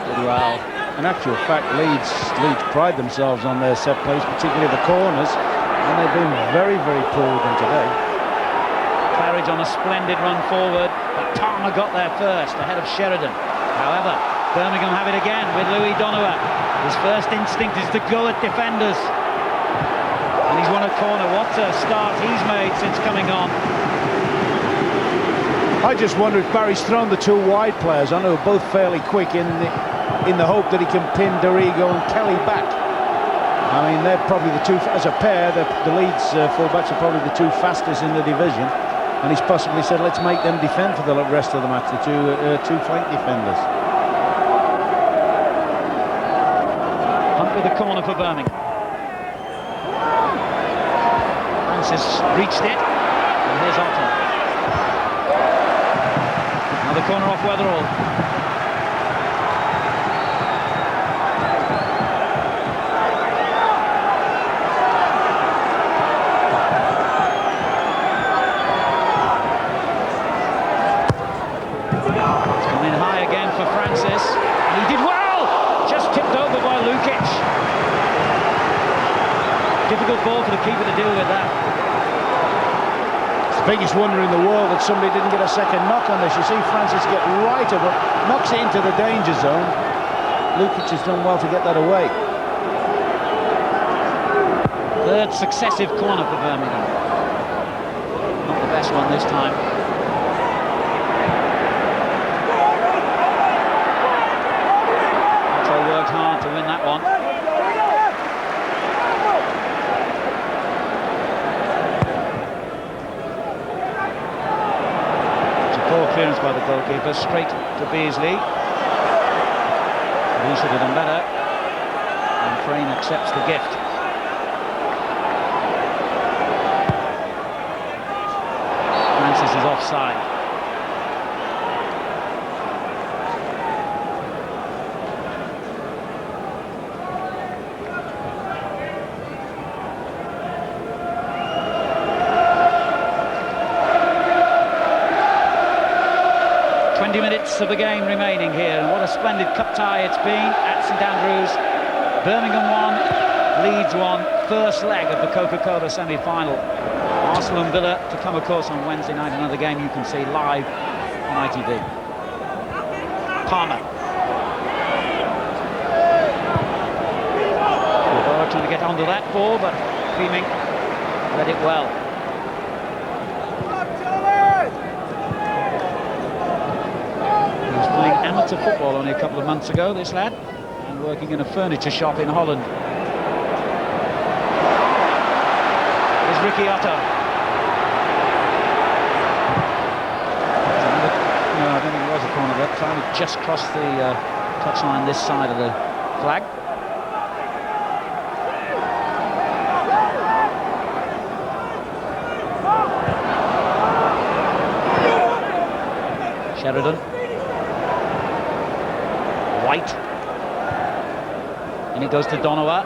Did well. In actual fact, Leeds pride themselves on their set plays, particularly the corners, and they've been very, very poor with them today. Claridge on a splendid run forward, but Palmer got there first, ahead of Sheridan. However, Birmingham have it again with Louis Donowa. His first instinct is to go at defenders. And he's won a corner. What a start he's made since coming on. I just wonder if Barry's thrown the two wide players on, who are both fairly quick, in the hope that he can pin Dorigo and Kelly back. I mean, they're probably the two, as a pair, the Leeds fullbacks are probably the two fastest in the division, and he's possibly said, let's make them defend for the rest of the match, the two flank defenders. Hunt with the corner for Birmingham. Francis reached it, and here's Otto. The corner off Weatherall. It's come in high again for Francis. And he did well! Just tipped over by Difficult ball for the keeper to deal with that. It's the biggest wonder in the world that somebody didn't get a second knock on this. You see Francis get right up, knocks it into the danger zone. Lukic has done well to get that away. Third successive corner for Birmingham. Not the best one this time. Control worked hard to win that one. It's a poor clearance by the goalkeeper, straight to Beasley. He should have done better. And Frayne accepts the gift. Francis is offside. Minutes of the game remaining here, and what a splendid cup tie it's been at St Andrews. Birmingham won, Leeds won, first leg of the Coca-Cola semi-final. Arsenal and Villa to come, of course, on Wednesday night, another game you can see live on ITV. Palmer. Boer trying to get onto that ball, but Fleming led it well. Playing amateur football only a couple of months ago, this lad, and working in a furniture shop in Holland. Here's Ricky Otto. No, I don't think it was a corner, but trying to just cross the touchline this side of the flag. Sheridan. White, and it goes to Donowa.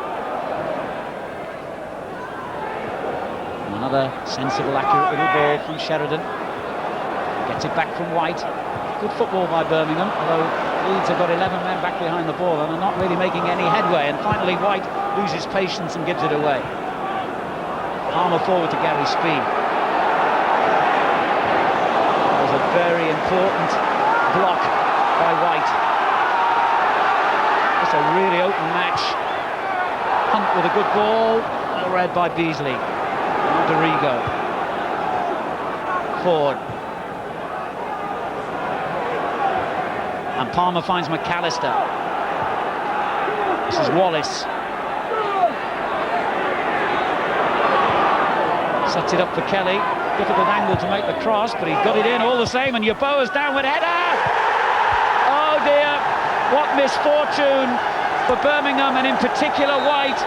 Another sensible, accurate little ball from Sheridan. Gets it back from White. Good football by Birmingham, although Leeds have got 11 men back behind the ball and are not really making any headway. And finally White loses patience and gives it away. Palmer forward to Gary Speed. That was a very important block by White. It's a really open match. Hunt with a good ball, well read by Beasley. Rodrigo. Ford. And Palmer finds McAllister. This is Wallace. Sets it up for Kelly. Difficult angle to make the cross, but he got it in all the same, and Yeboah's downward header! Oh dear! What misfortune for Birmingham, and in particular White,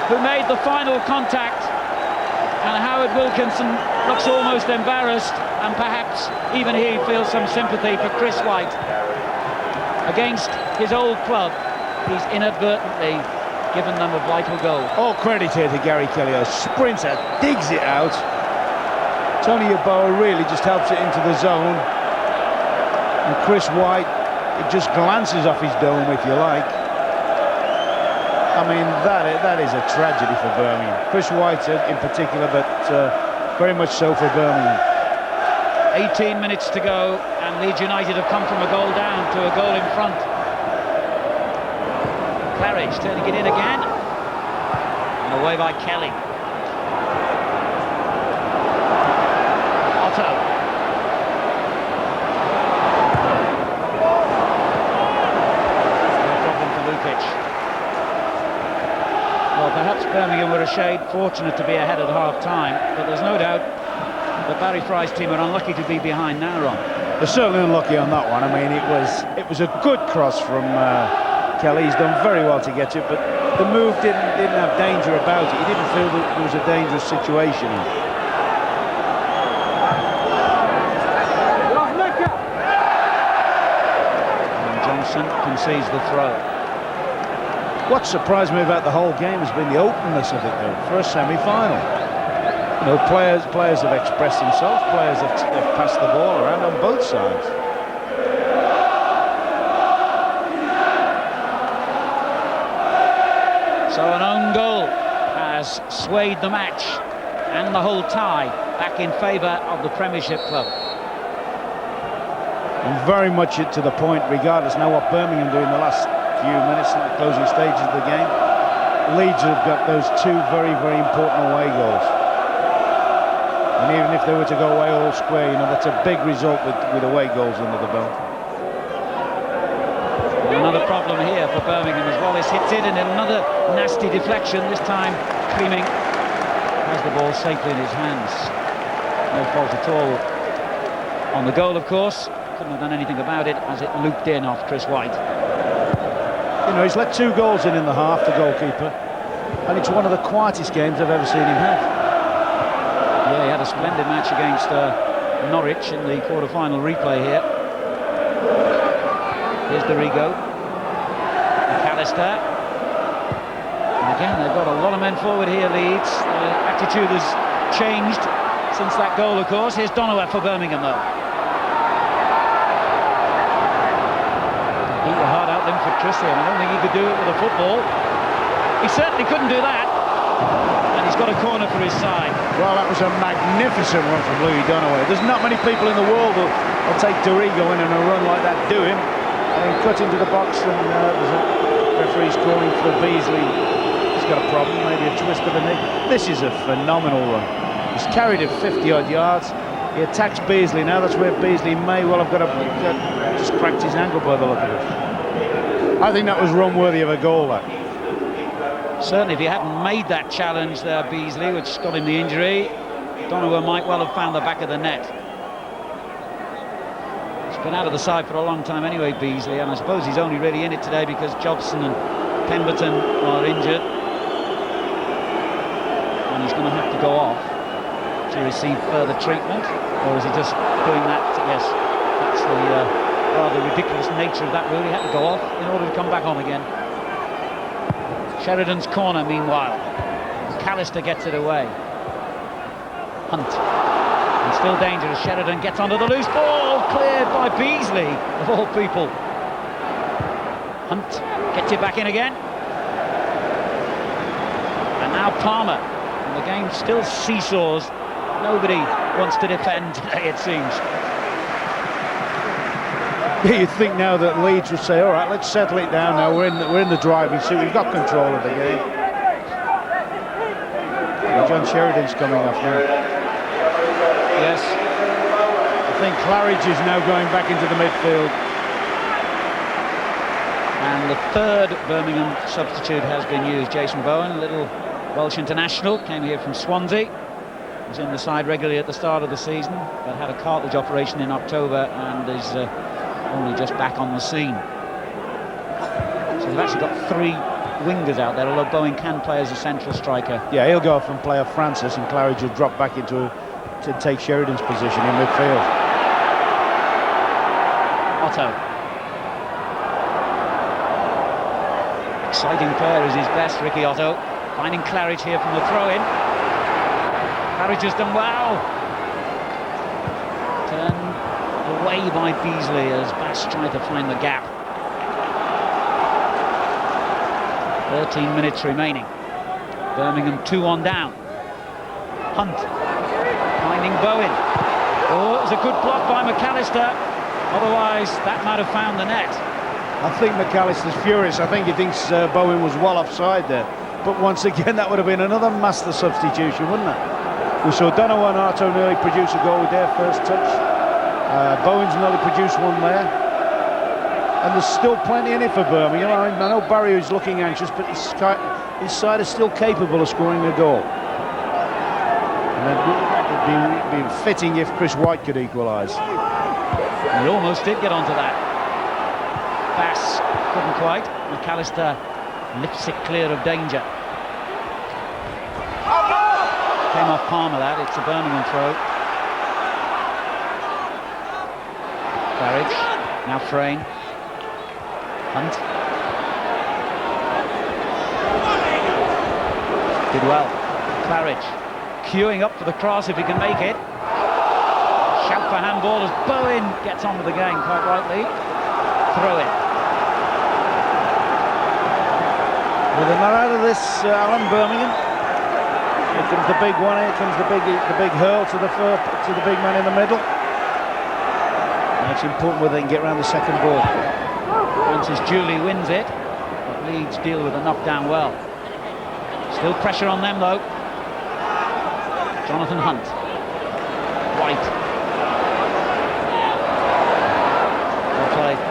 who made the final contact. And Howard Wilkinson looks almost embarrassed, and perhaps even he feels some sympathy for Chris White. Against his old club, he's inadvertently given them a vital goal. All credit here to Gary Kelly, a sprinter, digs it out. Tony Yeboah really just helps it into the zone. And Chris White, it just glances off his dome, if you like. I mean, that is a tragedy for Birmingham. Chris White in particular, but very much so for Birmingham. 18 minutes to go, and Leeds United have come from a goal down to a goal in front. Claridge turning it in again. And away by Kelly. Otto. No problem for Lukic. Well, perhaps Birmingham were a shade fortunate to be ahead at half-time, but there's no doubt that Barry Fry's team are unlucky to be behind now, Ron. They're certainly unlucky on that one. I mean, it was a good cross from Kelly. He's done very well to get it, but the move didn't have danger about it. He didn't feel that it was a dangerous situation. And Johnson concedes the throw. What surprised me about the whole game has been the openness of it, though, for a semi-final. You know, players have expressed themselves, players have passed the ball around on both sides. So an own goal has has swayed the match and the whole tie back in favour of the Premiership club. And very much to the point, regardless now what Birmingham do in the last few minutes in the closing stages of the game. Leeds have got those two very, very important away goals. And even if they were to go away all square, you know, that's a big result with away goals under the belt. Another problem here for Birmingham as Wallace hits it, and another nasty deflection, this time Fleming has the ball safely in his hands. No fault at all on the goal, of course. Couldn't have done anything about it as it looped in off Chris White. You know, he's let 2 goals in the half, the goalkeeper, and it's one of the quietest games I've ever seen him have. Yeah, he had a splendid match against Norwich in the quarter-final replay here. Here's Dorigo. McAllister. And again, they've got a lot of men forward here, Leeds. Their attitude has changed since that goal, of course. Here's Donowa for Birmingham, though. He a hard outling for Christian. I don't think he could do it with a football. He certainly couldn't do that. And he's got a corner for his side. Well, that was a magnificent run from Louis Donowa. There's not many people in the world who'll take Dorigo in and a run like that do him. And cut into the box, and there's a referee's calling for Beasley. He's got a problem, maybe a twist of the knee. This is a phenomenal run. He's carried it 50-odd yards. He attacks Beasley. Now that's where Beasley may well have just cracked his ankle by the look of it. I think that was run worthy of a goal, that. Certainly, if he hadn't made that challenge there, Beasley, which got him the injury, Donowa might well have found the back of the net. He's been out of the side for a long time anyway, Beasley, and I suppose he's only really in it today because Jobson and Pemberton are injured. And he's going to have to go off to receive further treatment, or is he just doing that? Yes, that's the rather ridiculous nature of that rule. He had to go off in order to come back on again. Sheridan's corner, meanwhile. McAllister gets it away. Hunt. And still dangerous. Sheridan gets onto the loose ball, cleared by Beasley, of all people. Hunt gets it back in again. And now Palmer. And the game still seesaws. Nobody wants to defend today, it seems. Yeah, you'd think now that Leeds would say, all right, let's settle it down now. We're in the driving seat. We've got control of the game. And John Sheridan's coming off now. Yes. I think Claridge is now going back into the midfield. And the third Birmingham substitute has been used. Jason Bowen, a little Welsh international, came here from Swansea. Was in the side regularly at the start of the season, but had a cartilage operation in October and is only just back on the scene. So they've actually got 3 wingers out there, although Bowen can play as a central striker. Yeah, he'll go off and play off Francis, and Claridge will drop back to take Sheridan's position in midfield. Otto. Exciting player is his best, Ricky Otto. Finding Claridge here from the throw-in. Claridge has done well. Turned away by Beasley as Bass tried to find the gap. 13 minutes remaining. Birmingham 2-1 down. Hunt finding Bowen. Oh, it was a good block by McAllister. Otherwise, that might have found the net. I think McAllister's furious. I think he thinks Bowen was well offside there. But once again, that would have been another master substitution, wouldn't it? We saw Donowa and Arto nearly produce a goal with their first touch. Bowen's nearly produced one there. And there's still plenty in it for Birmingham. I know Barry is looking anxious, but his side is still capable of scoring a goal. And it'd be fitting if Chris White could equalise. He almost did get onto that. Bass couldn't quite. McAllister lifts it clear of danger. Came off Palmer, that. It's a Birmingham throw. Claridge. Now Frayne. Hunt. Did well. Claridge. Queuing up for the cross if he can make it. Shout for handball as Bowen gets on with the game quite rightly. Throw it. Well, they're not out of this, Alan, Birmingham. Here comes the big one. Here comes the big hurl to the big man in the middle. Now it's important whether they can get around the second ball. Francis Julie wins it, but Leeds deal with the knockdown well. Still pressure on them though. Jonathan Hunt. White. Well played.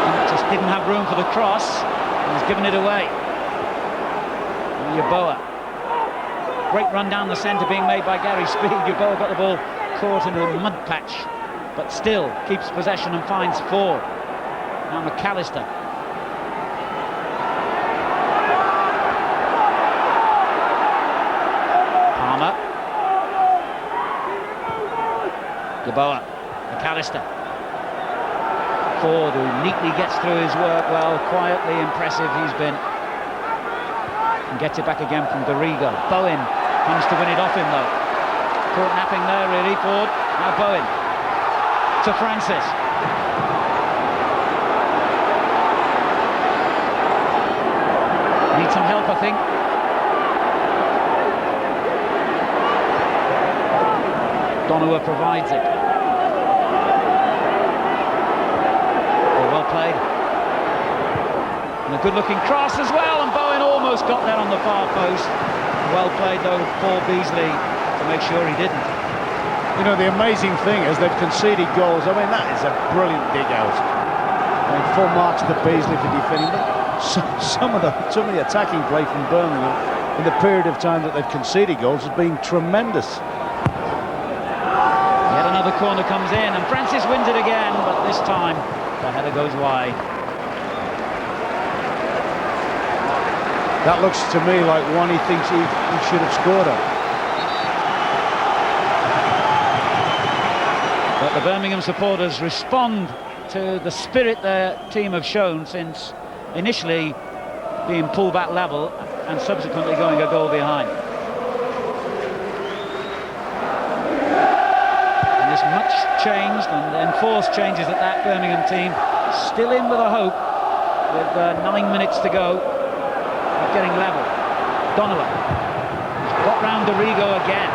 Hunt just didn't have room for the cross. He's given it away. Yeboah. Great run down the centre being made by Gary Speed. Yeboah got the ball caught in a mud patch, but still keeps possession and finds four. Now McAllister. Palmer. Yeboah. McAllister. Ford, who neatly gets through his work well, quietly impressive he's been. And gets it back again from Dorigo. Bowen comes to win it off him though. Caught napping there really, Ford. Now Bowen to Francis. Need some help, I think. Donowa provides it. Oh, well played. And a good-looking cross as well, and Bowen almost got that on the far post. Well played though, Paul Beasley, to make sure he didn't. You know, the amazing thing is they've conceded goals. I mean, that is a brilliant dig out. I mean, full marks to Beasley for defending, but some of the attacking play from Birmingham in the period of time that they've conceded goals has been tremendous. Yet another corner comes in, and Francis wins it again, but this time the header goes wide. That looks to me like one he thinks he should have scored on. But the Birmingham supporters respond to the spirit their team have shown since initially being pulled back level and subsequently going a goal behind. And this much changed and enforced changes at that Birmingham team, still in with a hope with 9 minutes to go of getting level. Donowa got round Dorigo again.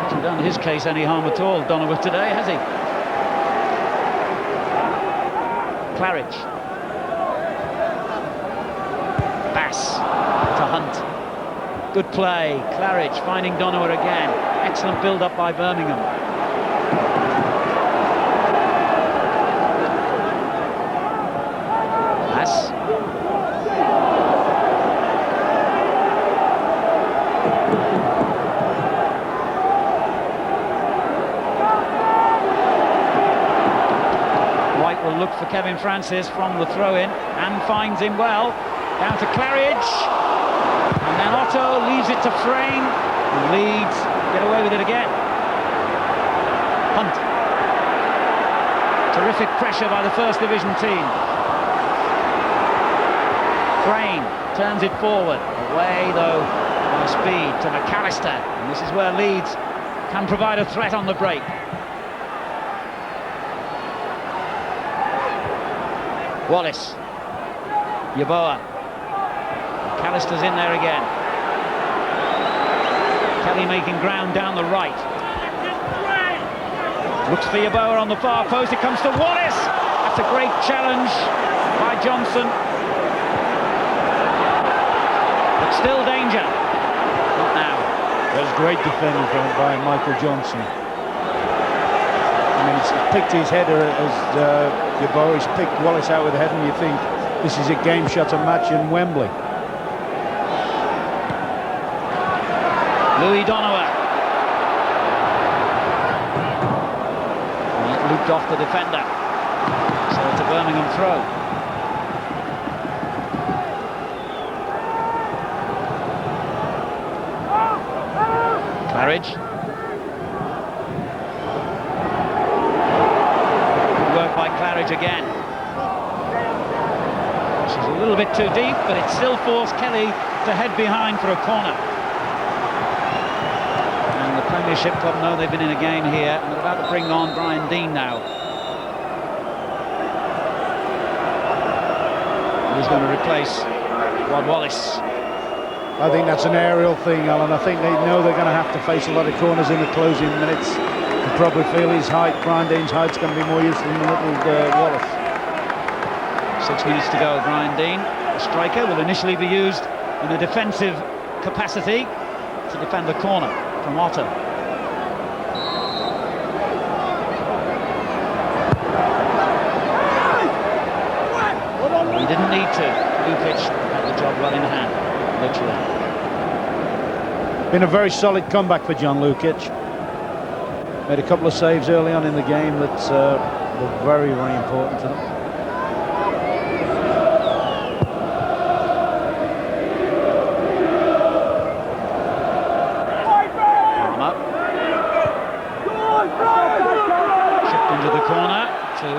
Hasn't done his case any harm at all, Donowa, today, has he? Claridge. Bass to Hunt. Good play. Claridge finding Donowa again. Excellent build-up by Birmingham. Bass. Will look for Kevin Francis from the throw-in and finds him well. Down to Claridge, and then Otto leaves it to Frame, and Leeds get away with it again. Hunt. Terrific pressure by the First Division team. Frame turns it forward, away though by Speed to McAllister, and this is where Leeds can provide a threat on the break. Wallace. Yeboah. McAllister's in there again. Kelly making ground down the right. Looks for Yeboah on the far post. It comes to Wallace. That's a great challenge by Johnson. But still danger. Not now. There's great defending by Michael Johnson. I mean, he's picked his header as Yeboah. He's picked Wallace out with a head, and you think this is a game-shot match in Wembley. Louis Donowa. And it looped off the defender. So it's a Birmingham throw. Claridge. Claridge again. She's a little bit too deep, but it still forced Kelly to head behind for a corner. And the Premiership club know they've been in a game here, and they're about to bring on Brian Dean now. He's going to replace Rod Wallace. I think that's an aerial thing, Alan. I think they know they're going to have to face a lot of corners in the closing minutes. You probably feel his height, Brian Dean's height's going to be more useful than little Wallace. 6 minutes to go. Brian Dean, the striker, will initially be used in a defensive capacity to defend the corner from Otto. He didn't need to. Lukic had the job well in hand, literally. Been a very solid comeback for John Lukic. Made a couple of saves early on in the game that were very, very important to them. Chipped into the corner to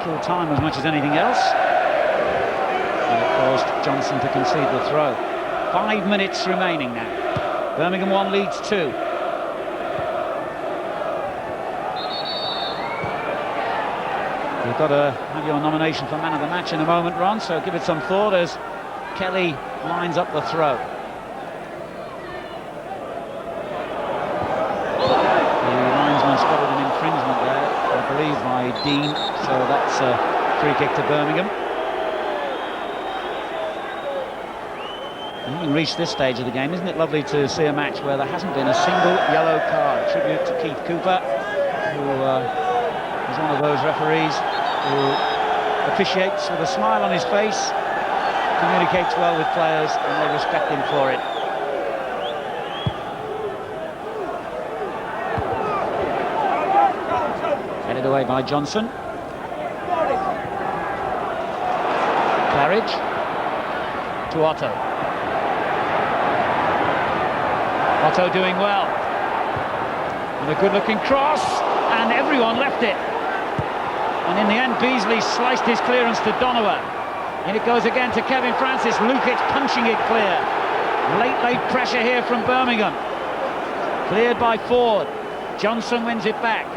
kill time as much as anything else. And it caused Johnson to concede the throw. 5 minutes remaining now. Birmingham 1, Leeds 2. You've got to have your nomination for man of the match in a moment, Ron, so give it some thought as Kelly lines up the throw. The linesman spotted an infringement there, I believe, by Dean, so that's a free kick to Birmingham. And having reached this stage of the game, isn't it lovely to see a match where there hasn't been a single yellow card? Tribute to Keith Cooper, who is one of those referees who officiates with a smile on his face, communicates well with players, and they respect him for it. Headed away by Johnson. Claridge to Otto. Otto doing well. And a good-looking cross, and everyone left it. And in the end, Beasley sliced his clearance to Donovan. And it goes again to Kevin Francis. Lukic punching it clear. Late pressure here from Birmingham. Cleared by Ford. Johnson wins it back.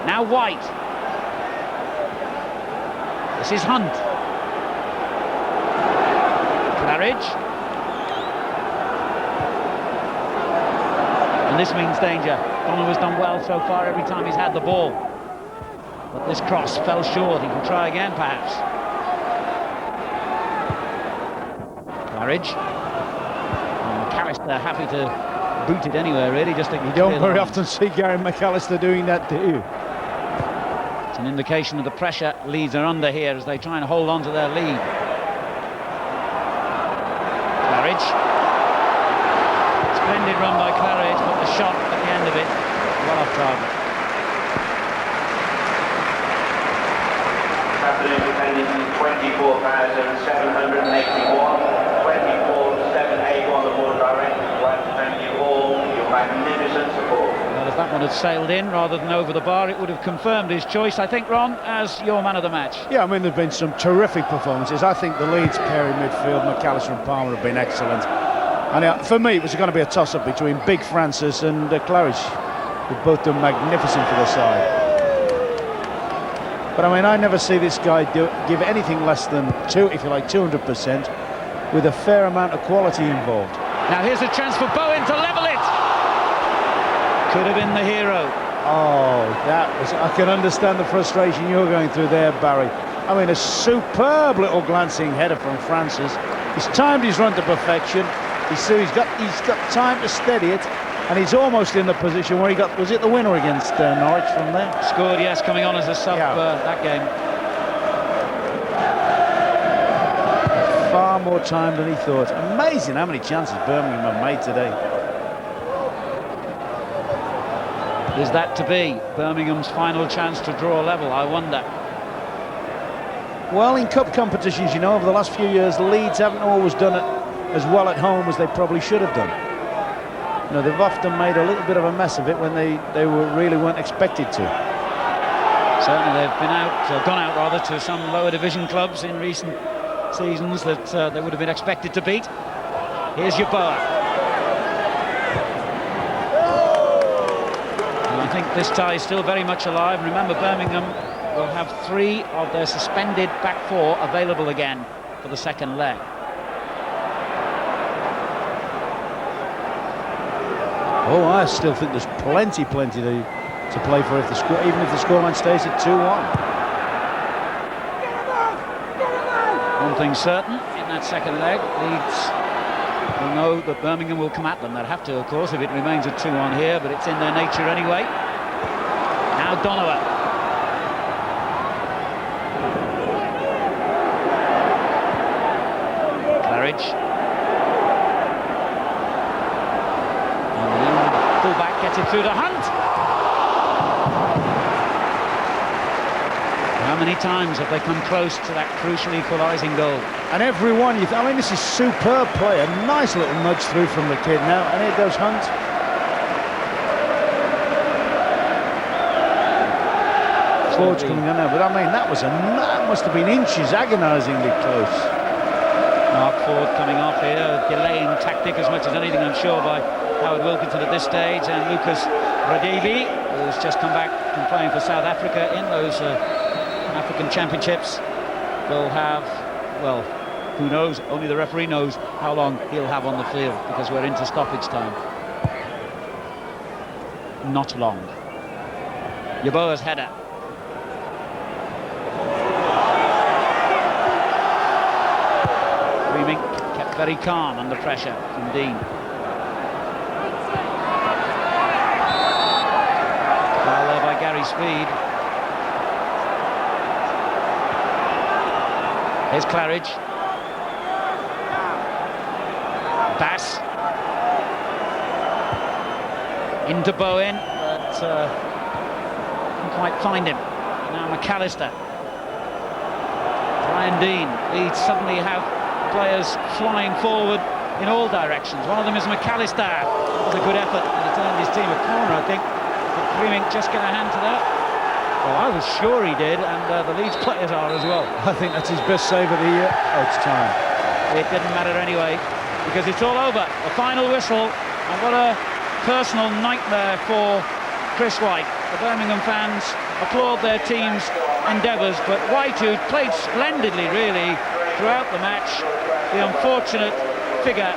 Now White. This is Hunt. Claridge. And this means danger. Donovan's done well so far every time he's had the ball. But this cross fell short. He can try again, perhaps. Claridge. And McAllister happy to boot it anywhere, really. Just think you don't very often see Gary McAllister doing that, do you? It's an indication of the pressure Leeds are under here as they try and hold on to their lead. Claridge. Splendid run by Claridge, but the shot at the end of it, well off target. Capital independence 24,781, 24,781 the board directors. I'd like to thank you all for your magnificent support. Well, if that one had sailed in rather than over the bar, it would have confirmed his choice, I think, Ron, as your man of the match. Yeah, I mean, there have been some terrific performances. I think the Leeds pair in midfield, McAllister and Palmer, have been excellent. And for me, it was going to be a toss-up between Big Francis and Claridge, who've both done magnificent for the side. But I mean, I never see this guy give anything less than 200%, with a fair amount of quality involved. Now here's a chance for Bowen to level it. Could have been the hero. Oh, I can understand the frustration you're going through there, Barry. I mean, a superb little glancing header from Francis. He's timed his run to perfection. He's got time to steady it, and he's almost in the position where he got, was it the winner against Norwich from there? Scored, yes, coming on as a sub that game. Far more time than he thought. Amazing how many chances Birmingham have made today. Is that to be Birmingham's final chance to draw level, I wonder? Well, in cup competitions, you know, over the last few years, Leeds haven't always done it as well at home as they probably should have done. You know, they've often made a little bit of a mess of it when they really weren't expected to. Certainly they've gone out rather to some lower division clubs in recent seasons that they would have been expected to beat. Here's Yeboah. And I think this tie is still very much alive. Remember, Birmingham will have 3 of their suspended back 4 available again for the second leg. Oh, I still think there's plenty to play for if the score, even if the scoreline stays at 2-1. One thing certain, in that second leg, Leeds will know that Birmingham will come at them. They'll have to, of course, if it remains at 2-1 here, but it's in their nature anyway. Now Donovan. Claridge. And the fullback gets it through to Hunt. How many times have they come close to that crucial equalising goal? And everyone, I mean, this is superb play. A nice little nudge through from the kid now, and here goes Hunt. Forwards coming on now, but I mean, that must have been inches, agonisingly close. Mark Ford coming off here, delaying tactic as much as anything, I'm sure, by Howard Wilkinson at this stage, and Lucas Radebi, who's just come back from playing for South Africa in those African Championships, will have, well, who knows, only the referee knows how long he'll have on the field, because we're into stoppage time. Not long. Yeboah's header. Freeman kept very calm under pressure from Dean. Foul there by Gary Speed. Here's Claridge. Bass. Into Bowen, but couldn't quite find him. Now McAllister. Brian Dean. Leeds suddenly have players flying forward in all directions. One of them is McAllister. That was a good effort, and he turned his team a corner, I think. Did Freeman just get a hand to that? Well, I was sure he did, and the Leeds players are as well. I think that's his best save of the year. Oh, it's time. It didn't matter anyway, because it's all over. The final whistle, and what a personal nightmare for Chris White. The Birmingham fans applaud their team's endeavours, but White, who played splendidly, really, throughout the match, the unfortunate figure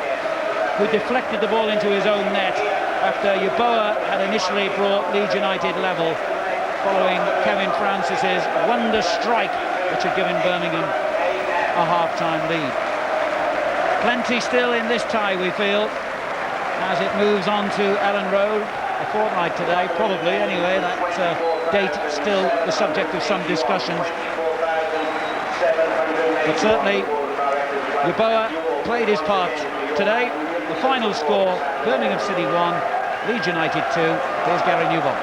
who deflected the ball into his own net after Yeboah had initially brought Leeds United level following Kevin Francis's wonder strike, which had given Birmingham a half-time lead. Plenty still in this tie, we feel, as it moves on to Ellen Road, a fortnight today, probably anyway. That date still the subject of some discussions. But certainly, Yeboah played his part today. The final score, Birmingham City 1, Leeds United 2. Here's Gary Newbold.